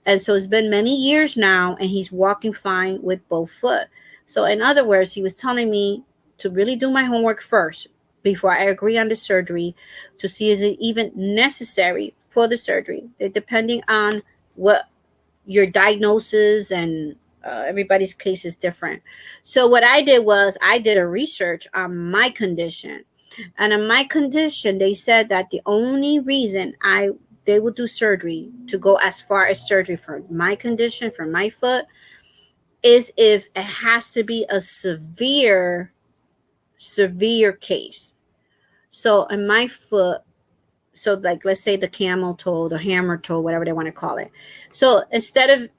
And so it's been many years now, and he's walking fine with both foot. So in other words, he was telling me to really do my homework first before I agree on the surgery, to see is it even necessary for the surgery, depending on what your diagnosis, and everybody's case is different. So what I did was I did a research on my condition. And in my condition, they said that the only reason they would do surgery, to go as far as surgery for my condition, for my foot, is if it has to be a severe case. So in my foot, so like let's say the camel toe, the hammer toe, whatever they want to call it. So instead of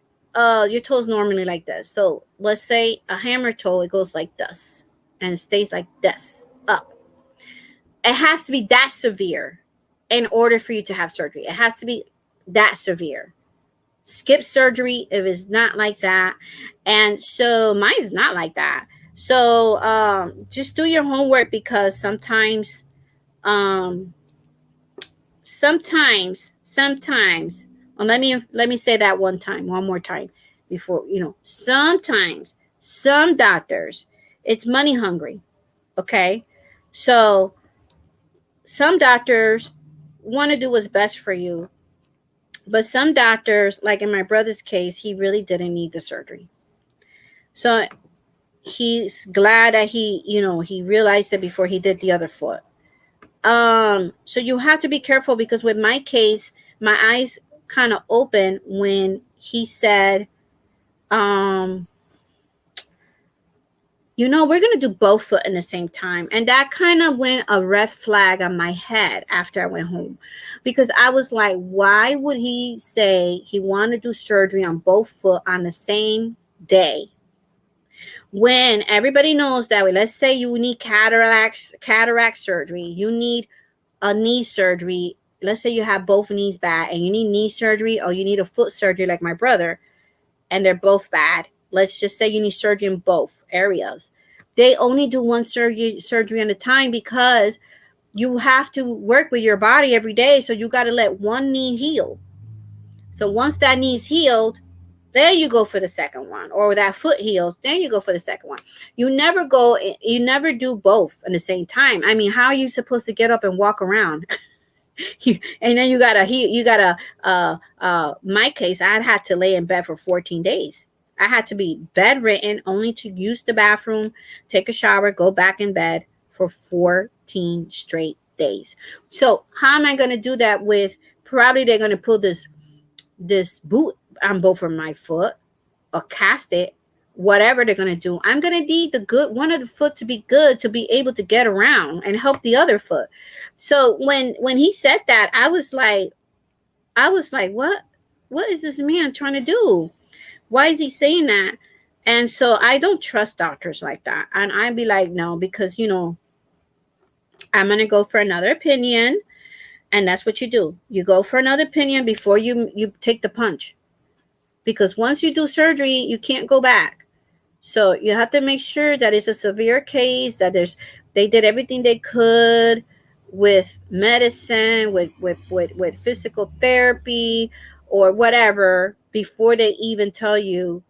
your toes normally like this. So let's say a hammer toe, it goes like this and stays like this up. It has to be that severe in order for you to have surgery. It has to be that severe. Skip surgery if it's not like that. And so mine's not like that. So just do your homework, because sometimes well, let me say that one more time before, sometimes some doctors, it's money hungry. Okay. So some doctors want to do what's best for you, but some doctors, like in my brother's case, he really didn't need the surgery. So he's glad that he realized it before he did the other foot. So you have to be careful, because with my case, my eyes kind of open when he said, we're going to do both foot in the same time. And that kind of went a red flag on my head after I went home, because I was like, why would he say he wanted to do surgery on both foot on the same day? When everybody knows that, let's say you need cataract surgery, you need a knee surgery. Let's say you have both knees bad and you need knee surgery, or you need a foot surgery like my brother, and they're both bad. Let's just say you need surgery in both areas. They only do one surgery at a time, because you have to work with your body every day. So you got to let one knee heal. So once that knee's healed, then you go for the second one, or that foot heals, then you go for the second one. You never do both at the same time. I mean, how are you supposed to get up and walk around? And then my case, I had to lay in bed for 14 days. I had to be bedridden, only to use the bathroom, take a shower, go back in bed for 14 straight days. So how am I going to do that with, probably they're going to put this boot on both of my foot, or cast it, whatever they're going to do. I'm going to need the good one of the foot to be good, to be able to get around and help the other foot. So when he said that, I was like, what is this man trying to do? Why is he saying that? And so I don't trust doctors like that. And I'd be like, no, because, I'm going to go for another opinion. And that's what you do. You go for another opinion before you take the punch. Because once you do surgery, you can't go back. So you have to make sure that it's a severe case, that they did everything they could with medicine, with physical therapy or whatever before they even tell you,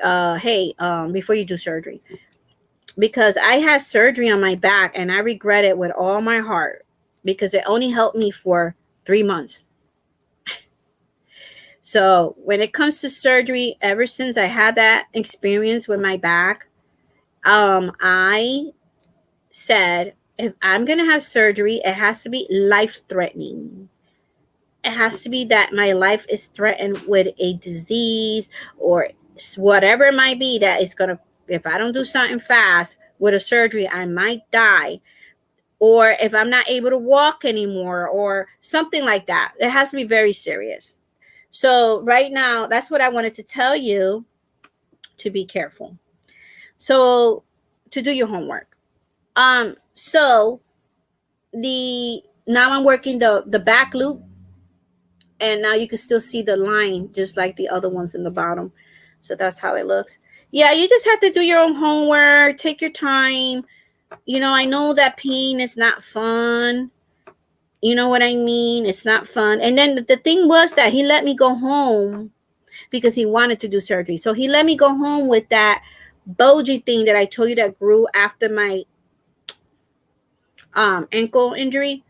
hey, before you do surgery. Because I had surgery on my back and I regret it with all my heart because it only helped me for 3 months. So when it comes to surgery, ever since I had that experience with my back, I said, if I'm going to have surgery, it has to be life threatening. It has to be that my life is threatened with a disease or whatever it might be that is going to, if I don't do something fast with a surgery, I might die. Or if I'm not able to walk anymore or something like that. It has to be very serious. So right now, that's what I wanted to tell you, to be careful. So to do your homework. So now I'm working the back loop, and now you can still see the line just like the other ones in the bottom. So that's how it looks. Yeah, you just have to do your own homework, take your time. I know that pain is not fun. You know what I mean? It's not fun. And then the thing was that he let me go home because he wanted to do surgery. So he let me go home with that bulgy thing that I told you that grew after my ankle injury.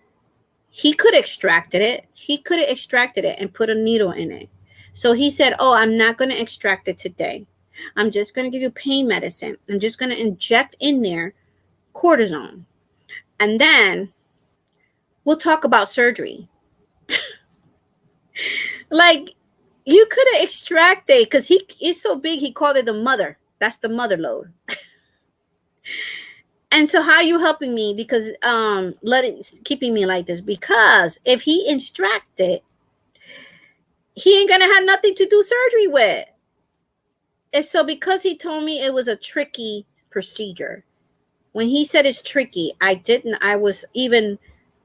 He could have extracted it. He could have extracted it and put a needle in it. So he said, oh, I'm not going to extract it today. I'm just going to give you pain medicine. I'm just going to inject in there cortisone. And then we'll talk about surgery. Like, you could have extracted, because he is so big, he called it the mother. That's the mother load. And so how are you helping me? Because keeping me like this, because if he extracted, he ain't gonna have nothing to do surgery with. And so because he told me it was a tricky procedure, when he said it's tricky, I was even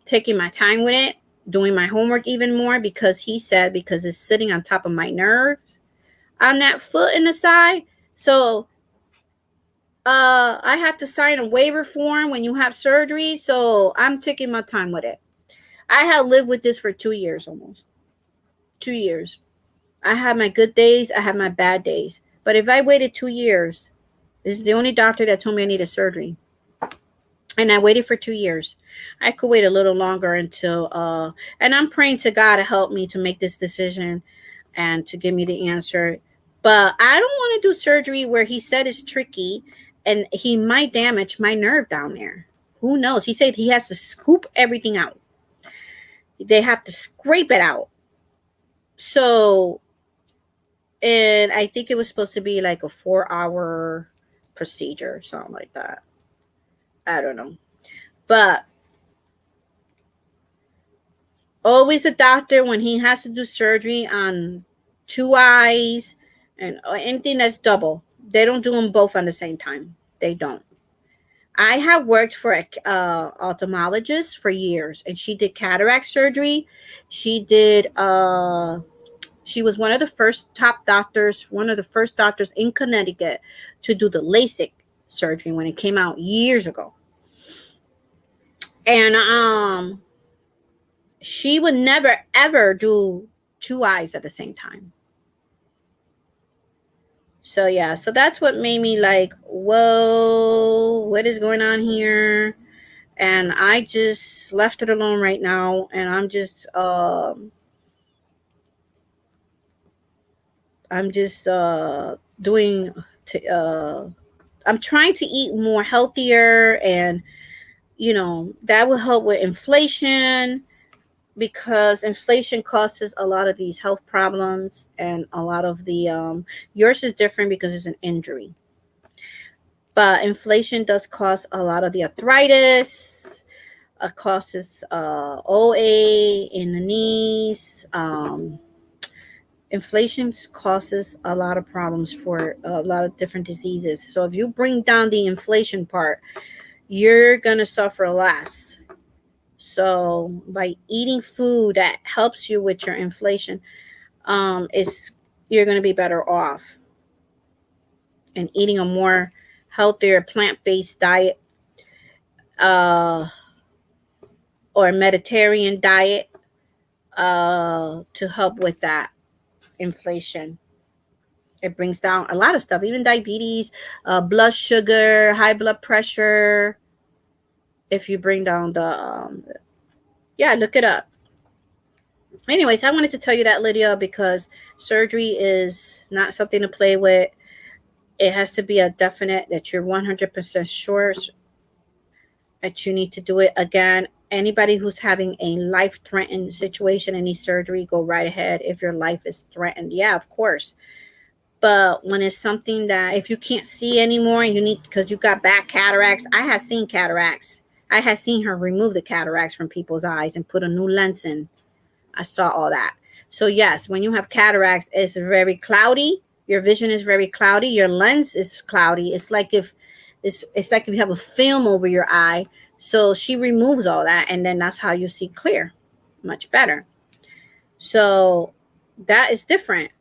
taking my time with it, doing my homework even more, because he said, because it's sitting on top of my nerves on that foot in the side. So I have to sign a waiver form when you have surgery. So I'm taking my time with it. I have lived with this for 2 years almost. 2 years. I have my good days. I have my bad days. But if I waited 2 years, this is the only doctor that told me I needed surgery. And I waited for 2 years. I could wait a little longer until, and I'm praying to God to help me to make this decision and to give me the answer. But I don't want to do surgery where he said it's tricky and he might damage my nerve down there. Who knows? He said he has to scoop everything out. They have to scrape it out. So, and I think it was supposed to be like a 4-hour procedure or something like that. I don't know. But always a doctor, when he has to do surgery on 2 eyes and anything that's double, they don't do them both on the same time. They don't. I have worked for a ophthalmologist for years, and she did cataract surgery. She did. She was one of the first top doctors, one of the first doctors in Connecticut to do the LASIK surgery when it came out years ago. And she would never ever do 2 eyes at the same time. So yeah, so that's what made me like, whoa, what is going on here? And I just left it alone right now, and I'm just doing I'm trying to eat more healthier, and that will help with inflation, because inflation causes a lot of these health problems, and a lot of the yours is different because it's an injury. But inflation does cause a lot of the arthritis, causes OA in the knees. Inflation causes a lot of problems for a lot of different diseases. So if you bring down the inflation part, you're going to suffer less. So by eating food that helps you with your inflation, you're going to be better off. And eating a more healthier plant-based diet or Mediterranean diet to help with that inflation. It brings down a lot of stuff, even diabetes, blood sugar, high blood pressure. If you bring down the, yeah, look it up. Anyways, I wanted to tell you that, Lydia, because surgery is not something to play with. It has to be a definite that you're 100% sure that you need to do it. Again, anybody who's having a life-threatening situation and needs surgery, go right ahead if your life is threatened. Yeah, of course. But when it's something that if you can't see anymore and you need, because you got bad cataracts, I have seen cataracts. I have seen her remove the cataracts from people's eyes and put a new lens in. I saw all that. So yes, when you have cataracts, it's very cloudy. Your vision is very cloudy. Your lens is cloudy. It's like if you have a film over your eye. So she removes all that, and then that's how you see clear, much better. So that is different.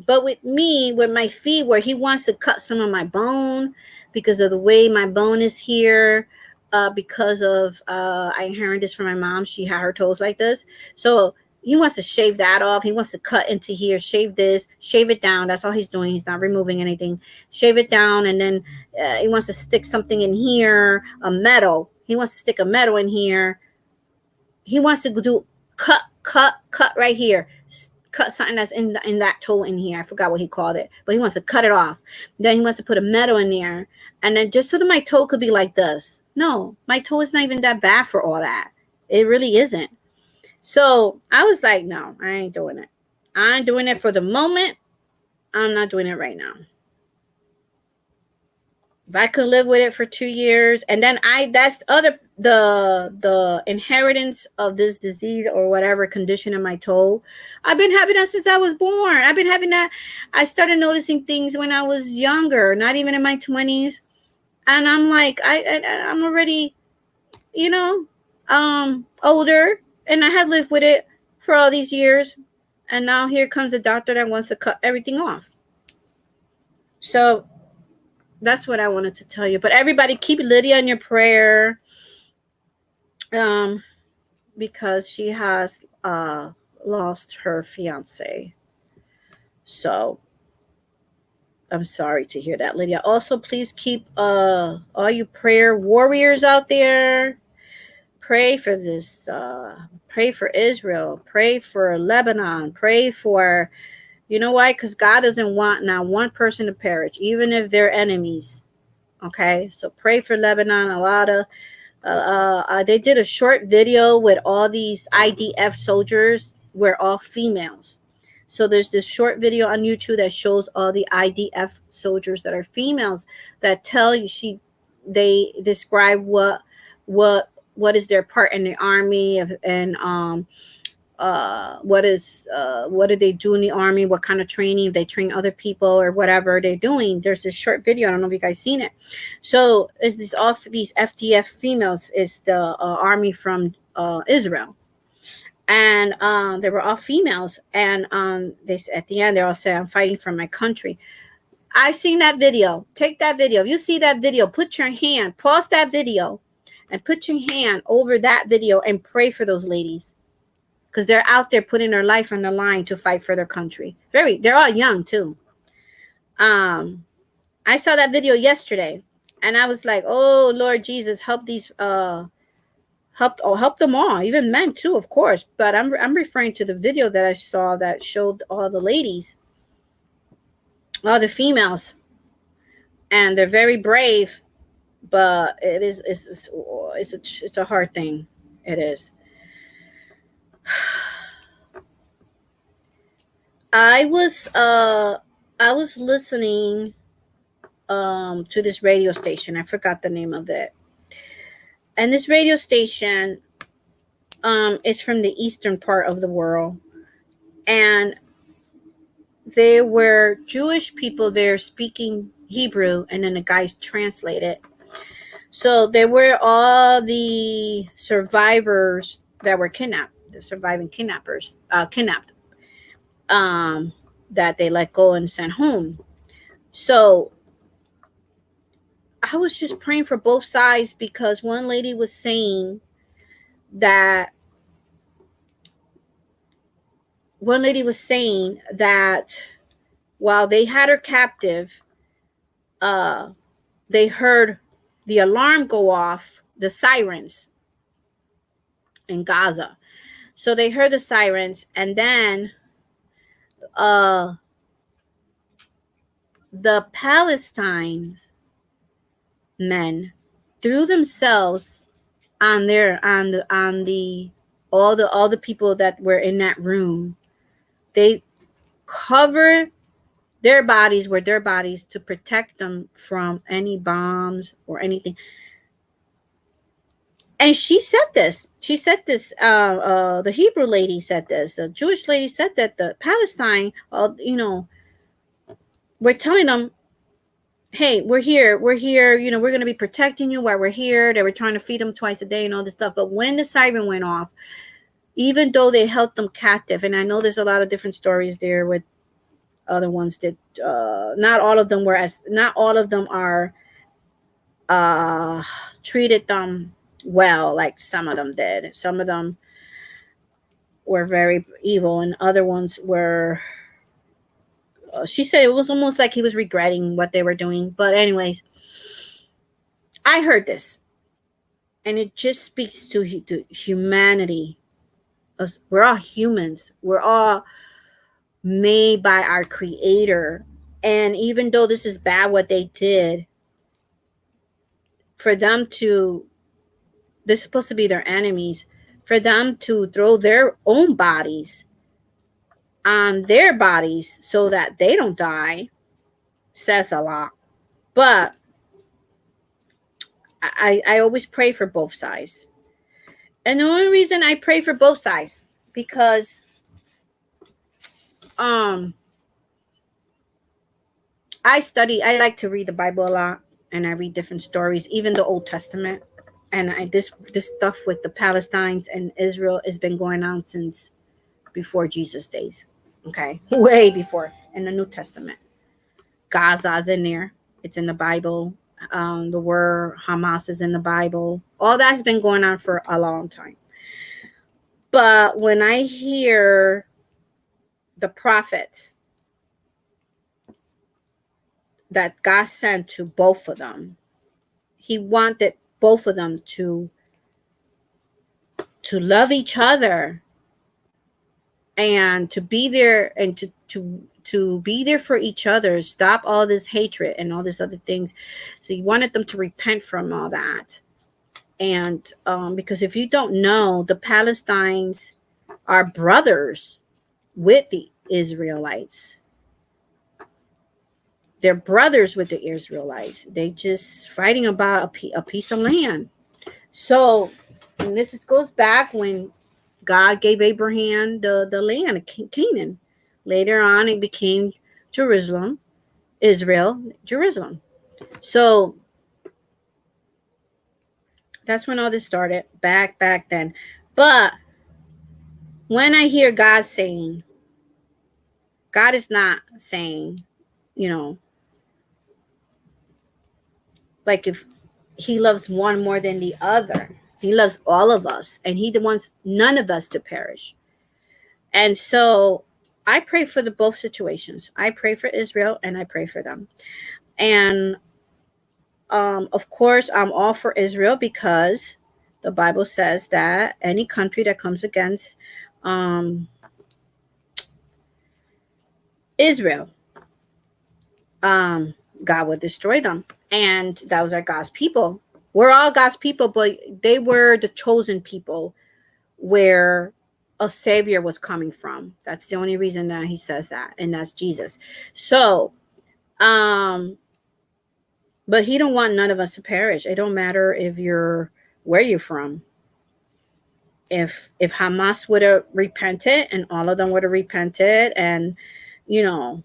But with me, with my feet, where he wants to cut some of my bone because of the way my bone is here, because of I inherited this from my mom. She had her toes like this. So he wants to shave that off. He wants to cut into here, shave this, shave it down. That's all he's doing. He's not removing anything. Shave it down, and then he wants to stick something in here, a metal. He wants to stick a metal in here. He wants to do cut right here. Cut something that's in that toe in here. I forgot what he called it, but he wants to cut it off. Then he wants to put a metal in there, and then just so that my toe could be like this. No, my toe is not even that bad for all that. It really isn't. So I was like, no, I ain't doing it. I ain't doing it for the moment. I'm not doing it right now. If I could live with it for 2 years, and then that's the inheritance of this disease or whatever condition in my toe. I've been having that since I was born. I've been having that. I started noticing things when I was younger, not even in my 20s. And I'm like, I'm already, older, and I have lived with it for all these years. And now here comes a doctor that wants to cut everything off. So that's what I wanted to tell you. But everybody, keep Lydia in your prayer, because she has lost her fiance. So I'm sorry to hear that, Lydia. Also, please keep all you prayer warriors out there. Pray for this. Pray for Israel. Pray for Lebanon. Pray for, you know why? Because God doesn't want not one person to perish, even if they're enemies. Okay, so pray for Lebanon. A lot of they did a short video with all these IDF soldiers. We're all females. So there's this short video on YouTube that shows all the IDF soldiers that are females that tell you they describe what is their part in the army and what do they do in the army, what kind of training, if they train other people or whatever they're doing. There's this short video. I don't know if you guys seen it. So is this all these FDF females is the army from Israel, and they were all females, and they at the end they all say, I'm fighting for my country. I seen that video. Take that video. If you see that video, put your hand, pause that video, and put your hand over that video and pray for those ladies, because they're out there putting their life on the line to fight for their country. They're all young too. I saw that video yesterday, and I was like, oh Lord Jesus, help these help them all, even men too, of course. But I'm referring to the video that I saw that showed all the ladies, all the females, and they're very brave. But it's a hard thing. It is. I was listening to this radio station. I forgot the name of it. And this radio station is from the eastern part of the world. And they were Jewish people there speaking Hebrew, and then the guys translate it. So there were all the survivors that were kidnapped, the surviving kidnapped, that they let go and sent home. So I was just praying for both sides, because one lady was saying that one lady was saying that while they had her captive, they heard the alarm go off, the sirens in Gaza. So they heard the sirens, and then the Palestine men threw themselves on the all the people that were in that room. They covered their bodies with their bodies to protect them from any bombs or anything. And she said this. She said this. The Hebrew lady said this. The Jewish lady said that the Palestine, we're telling them, hey, we're here. We're here. We're going to be protecting you while we're here. They were trying to feed them twice a day and all this stuff. But when the siren went off, even though they held them captive, and I know there's a lot of different stories there with other ones that not all of them are treated them well, like some of them did. Some of them were very evil, and other ones were. She said it was almost like he was regretting what they were doing. But anyways, I heard this, and it just speaks to humanity. We're all humans. We're all made by our Creator, and even though this is bad what they did, for them to, this is supposed to be their enemies, for them to throw their own bodies on their bodies so that they don't die, says a lot. But I always pray for both sides. And the only reason I pray for both sides, because I like to read the Bible a lot, and I read different stories, even the Old Testament. And this stuff with the Palestinians and Israel has been going on since before Jesus' days. Okay, way before, in the New Testament. Gaza's in there. It's in the Bible. The word Hamas is in the Bible. All that's been going on for a long time. But when I hear the prophets that God sent to both of them, he wanted both of them to love each other and to be there, and to be there for each other, stop all this hatred and all these other things. So he wanted them to repent from all that. And because if you don't know, the Palestinians are brothers with the Israelites. They're brothers with the Israelites. They just fighting about a piece of land. So, and this goes back when God gave Abraham the land of Canaan. Later on, it became Jerusalem, Israel, Jerusalem. So that's when all this started, back then. But when I hear God saying, God is not saying, like if he loves one more than the other. He loves all of us, and he wants none of us to perish. And so I pray for the both situations. I pray for Israel, and I pray for them. And of course, I'm all for Israel, because the Bible says that any country that comes against Israel, God would destroy them. And those are God's people. We're all God's people, but they were the chosen people where a savior was coming from. That's the only reason that he says that, and that's Jesus. So, but he don't want none of us to perish. It don't matter where you're from. If Hamas would have repented, and all of them would have repented, and who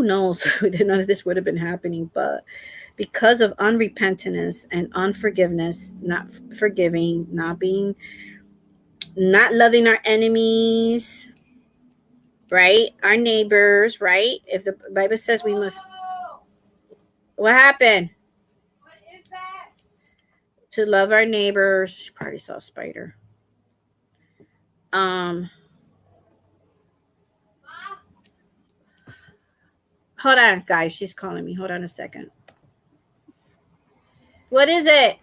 knows, none of this would have been happening. But because of unrepentance and unforgiveness, not forgiving, not loving our enemies, right? Our neighbors, right? If the Bible says we must. What happened? What is that? to love our neighbors. She probably saw a spider. Hold on, guys. She's calling me. Hold on a second. What is it?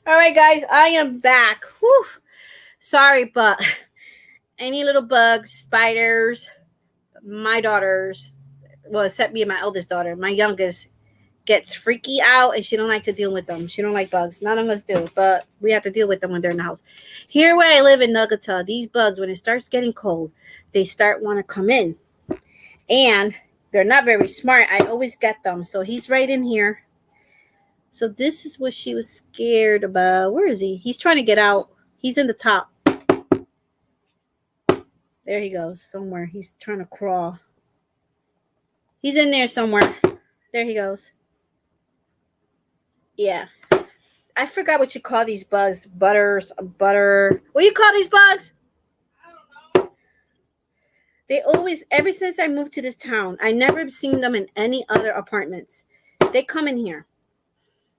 All right, guys, I am back. Whew. Sorry, but any little bugs, spiders, my daughters, well, except me and my eldest daughter, my youngest gets freaky out and she don't like to deal with them. She don't like bugs. None of us do, but we have to deal with them when they're in the house. Here where I live in Nugata, these bugs, when it starts getting cold, they start want to come in. And they're not very smart. I always get them. So he's right in here. So this is what she was scared about. Where is he? He's trying to get out. He's in the top. There he goes. Somewhere. He's trying to crawl. He's in there somewhere. There he goes. Yeah. I forgot what you call these bugs. Butter. What do you call these bugs? They always, ever since I moved to this town, I never seen them in any other apartments. They come in here.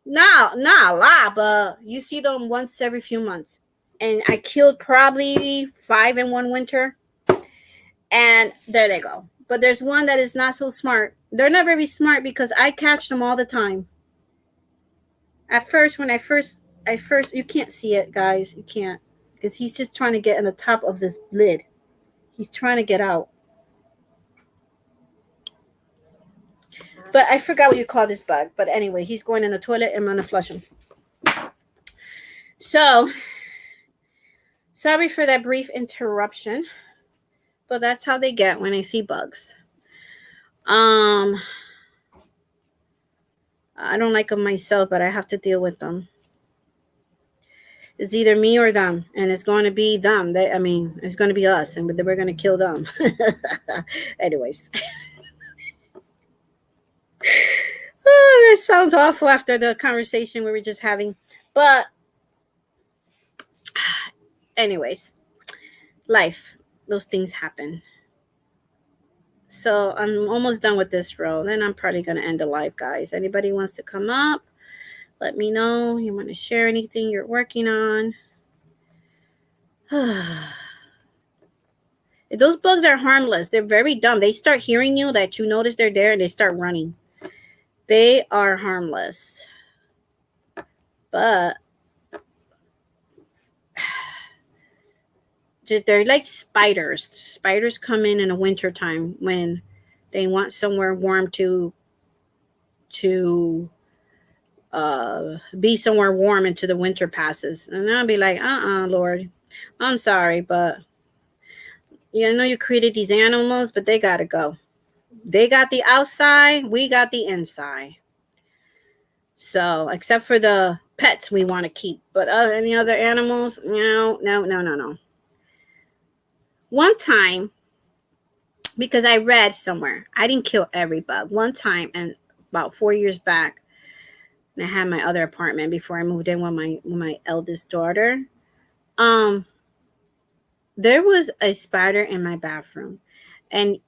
Not a lot, but you see them once every few months. And I killed probably 5 in one winter. And there they go. But there's one that is not so smart. They're not very smart because I catch them all the time. At first, when I first, you can't see it, guys. You can't. Because he's just trying to get in the top of this lid. He's trying to get out. But I forgot what you call this bug. But anyway, he's going in the toilet and I'm going to flush him. So, sorry for that brief interruption. But that's how they get when I see bugs. I don't like them myself, but I have to deal with them. It's either me or them, and it's going to be them. It's going to be us, and we're going to kill them. Anyways. Oh, that sounds awful after the conversation we were just having. But anyways, life. Those things happen. So I'm almost done with this row. Then I'm probably going to end the live, guys. Anybody wants to come up, let me know. You want to share anything you're working on? Those bugs are harmless. They're very dumb. They start hearing you, that you notice they're there, and they start running. They are harmless. But they're like spiders. Spiders come in the winter time when they want somewhere warm to be somewhere warm until the winter passes. And I'll be like, Lord, I'm sorry, but you know you created these animals, but they gotta go. They got the outside, we got the inside. So except for the pets we want to keep, but any other animals, no. One time, because I read somewhere, I didn't kill every bug. One time, and about 4 years back, and I had my other apartment before I moved in with my eldest daughter. There was a spider in my bathroom, and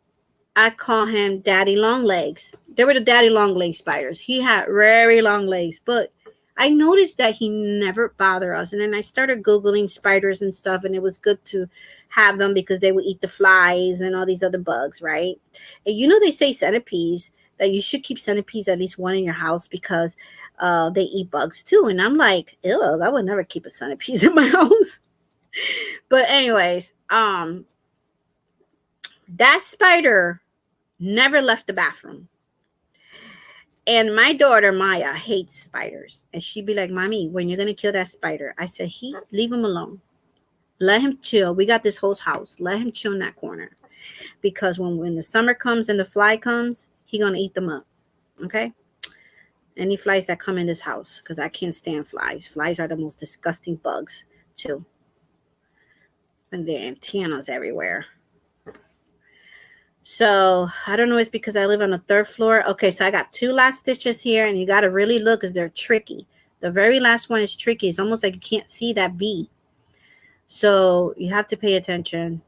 I call him Daddy Long Legs. They were the Daddy Long Legs spiders. He had very long legs, but I noticed that he never bothered us. And then I started Googling spiders and stuff, and it was good to have them because they would eat the flies and all these other bugs, right? And you know, they say centipedes, that you should keep centipedes at least one in your house because they eat bugs too. And I'm like, ew, I would never keep a centipede in my house. But anyways, that spider never left the bathroom. And my daughter, Maya, hates spiders. And she'd be like, Mommy, when you're going to kill that spider? I said, leave him alone. Let him chill. We got this whole house. Let him chill in that corner. Because when the summer comes and the fly comes, he's going to eat them up. Okay? Any flies that come in this house. Because I can't stand flies. Flies are the most disgusting bugs, too. And their antennas everywhere. So I don't know, it's because I live on the 3rd floor. Okay, so I got 2 last stitches here, and you got to really look because they're tricky. The very last one is tricky. It's almost like you can't see that V. So you have to pay attention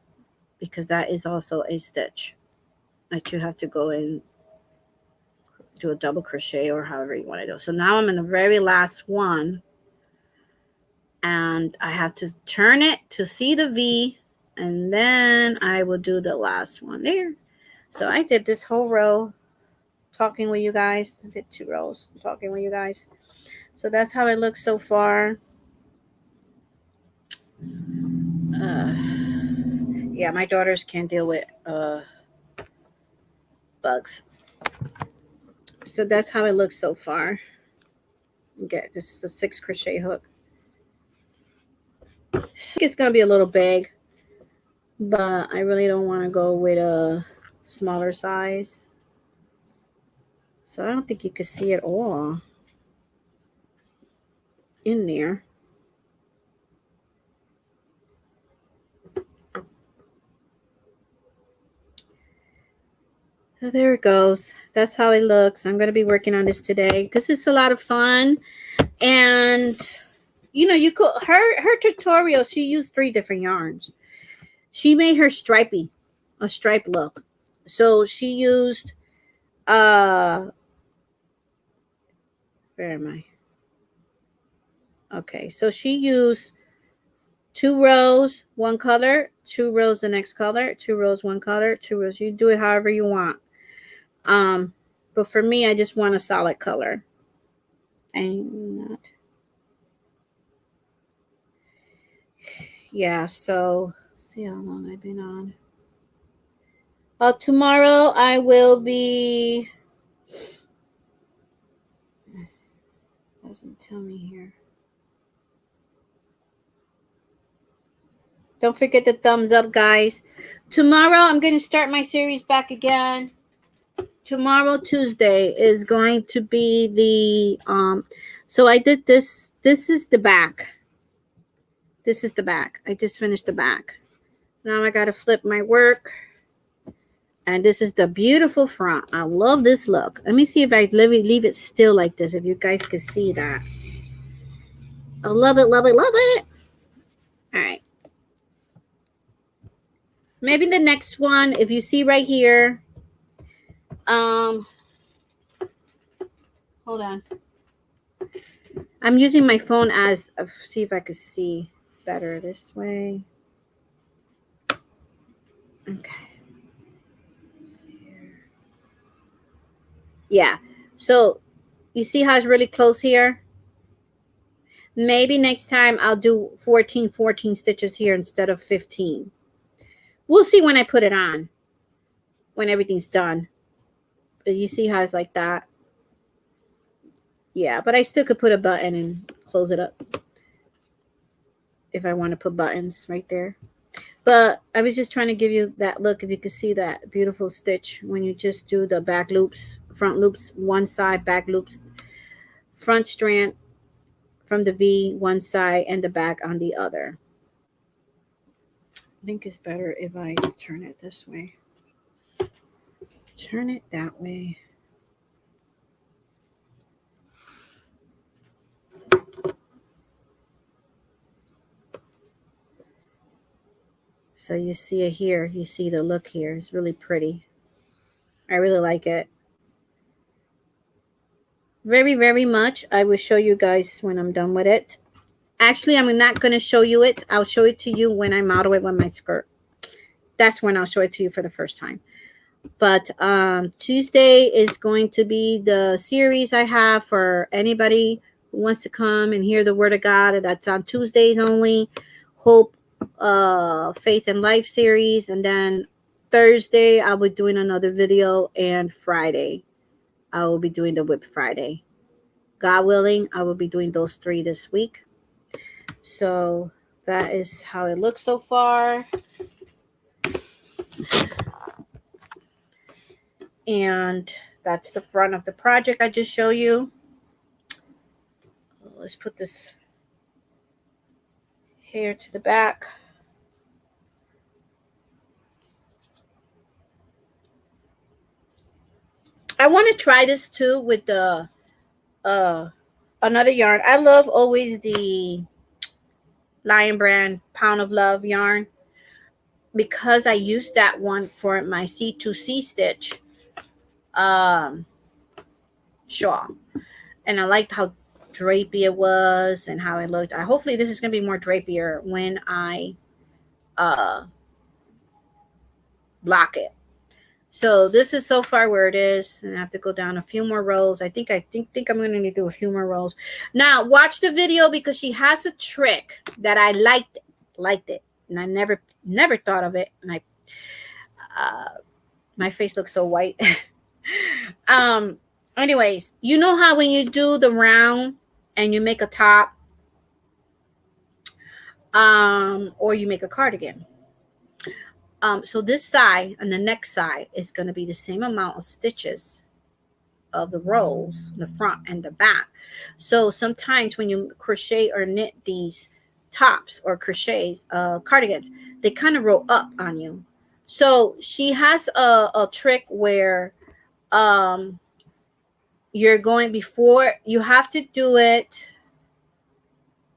because that is also a stitch that you have to go and do a double crochet or however you want to do. So now I'm in the very last one, and I have to turn it to see the V, and then I will do the last one there. So I did this whole row talking with you guys. I did 2 rows talking with you guys. So that's how it looks so far. Yeah, my daughters can't deal with bugs. So that's how it looks so far. Okay, this is a 6 crochet hook. It's going to be a little big, but I really don't want to go with a smaller size. So I don't think you can see it all in there. So there it goes. That's how it looks. I'm going to be working on this today because it's a lot of fun. And, you know, you could, her tutorial, she used 3 different yarns. She made her stripy, a stripe look. So she used, where am I? Okay, so she used 2 rows, 1 color, 2 rows the next color, 2 rows, 1 color, 2 rows. You do it however you want. But for me, I just want a solid color. I'm not. Yeah, so see how long I've been on. Tomorrow I will be. Doesn't tell me here. Don't forget the thumbs up, guys. Tomorrow I'm going to start my series back again. Tomorrow, Tuesday, is going to be the so I did this. This is the back. This is the back. I just finished the back. Now I got to flip my work. And this is the beautiful front. I love this look. Let me see if I leave it still like this, if you guys can see that. I love it, love it, love it. All right. Maybe the next one, if you see right here, Hold on. I'm using my phone as, see if I could see better this way. Okay. Let's see here. Yeah. So you see how it's really close here? Maybe next time I'll do 14 stitches here instead of 15. We'll see when I put it on, when everything's done. But you see how it's like that? Yeah, but I still could put a button and close it up if I want to put buttons right there. But I was just trying to give you that look, if you could see that beautiful stitch when you just do the back loops, front loops, one side, back loops, front strand from the V one side and the back on the other. I think it's better if I turn it this way. Turn it that way. So you see it here. You see the look here. It's really pretty. I really like it. Very, very much. I will show you guys when I'm done with it. Actually, I'm not going to show you it. I'll show it to you when I model it with my skirt. That's when I'll show it to you for the first time. But Tuesday is going to be the series I have for anybody who wants to come and hear the word of God. And that's on Tuesdays only. Hope, Faith and Life series. And then Thursday, I'll be doing another video. And Friday, I will be doing the Whip Friday. God willing, I will be doing those 3 this week. So that is how it looks so far. And that's the front of the project I just showed you. Let's put this hair to the back. I want to try this too with the another yarn. I love always the Lion Brand Pound of Love yarn because I used that one for my C2C stitch shawl, and I liked how drapey it was and how it looked. Hopefully this is going to be more drapier when I block it. So this is so far where it is, and I have to go down a few more rows. I think I'm going to need to do a few more rows. Now watch the video because she has a trick that I liked it, and I never thought of it. And my face looks so white. Anyways, you know how when you do the round and you make a top, or you make a cardigan. So this side and the next side is going to be the same amount of stitches of the rows, the front and the back. So sometimes when you crochet or knit these tops or crochets, cardigans, they kind of roll up on you. So she has a trick where you're going before, you have to do it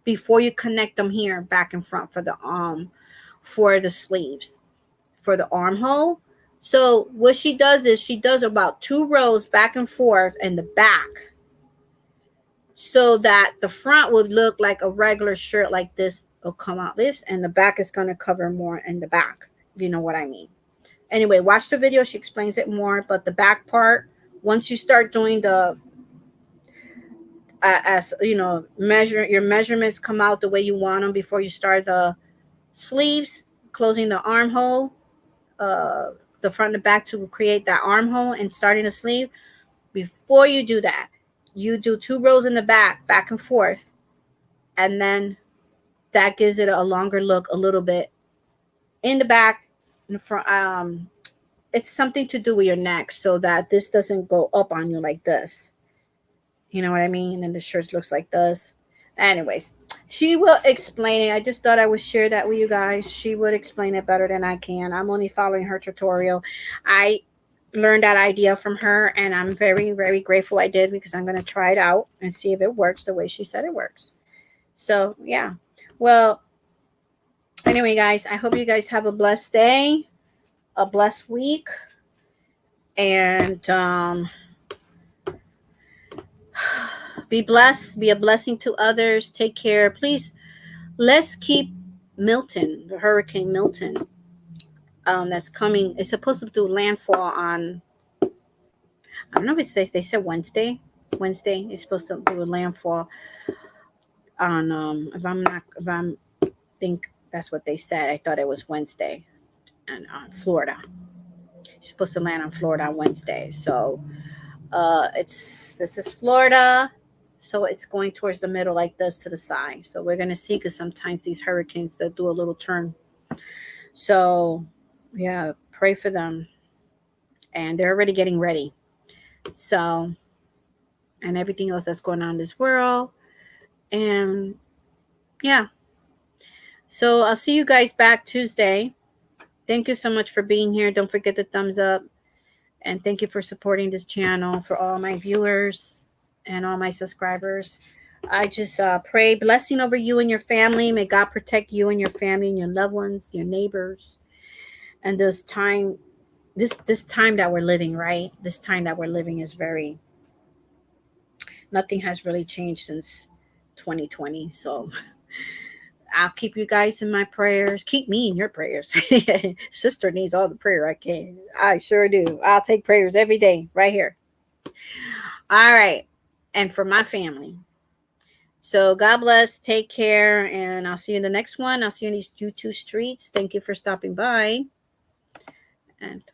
before you connect them here back and front for the sleeves, for the armhole. So what she does is she does about 2 rows back and forth in the back so that the front would look like a regular shirt like this will come out this, and the back is going to cover more in the back, if you know what I mean. Anyway, watch the video. She explains it more, but the back part, once you start doing the as you know, your measurements come out the way you want them before you start the sleeves, closing the armhole, the front and the back to create that armhole and starting the sleeve. Before you do that, you do 2 rows in the back and forth, and then that gives it a longer look a little bit in the back. In the front, it's something to do with your neck so that this doesn't go up on you like this. You know what I mean? And the shirt looks like this. Anyways, she will explain it. I just thought I would share that with you guys. She would explain it better than I can. I'm only following her tutorial. I learned that idea from her, and I'm very, very grateful I did, because I'm going to try it out and see if it works the way she said it works. So, yeah. Well, anyway, guys, I hope you guys have a blessed day, a blessed week. And be blessed. Be a blessing to others. Take care. Please, let's keep Milton, the Hurricane Milton, that's coming. It's supposed to do landfall on, I don't know if it says, they said Wednesday. Wednesday it's supposed to do a landfall on if I'm think that's what they said. I thought it was Wednesday, and on Florida. It's supposed to land on Florida on Wednesday. So this is Florida, so it's going towards the middle like this to the side. So we're gonna see, because sometimes these hurricanes, they do a little turn. So yeah, pray for them. And they're already getting ready. So, and everything else that's going on in this world. And yeah. So I'll see you guys back Tuesday. Thank you so much for being here. Don't forget the thumbs up. And thank you for supporting this channel, for all my viewers and all my subscribers. I just pray blessing over you and your family. May God protect you and your family and your loved ones, your neighbors. And this time that we're living, right? This time that we're living is very, nothing has really changed since 2020. So I'll keep you guys in my prayers. Keep me in your prayers. Sister needs all the prayer I can. I sure do. I'll take prayers every day right here. All right. And for my family. So God bless. Take care. And I'll see you in the next one. I'll see you in these YouTube streets. Thank you for stopping by. And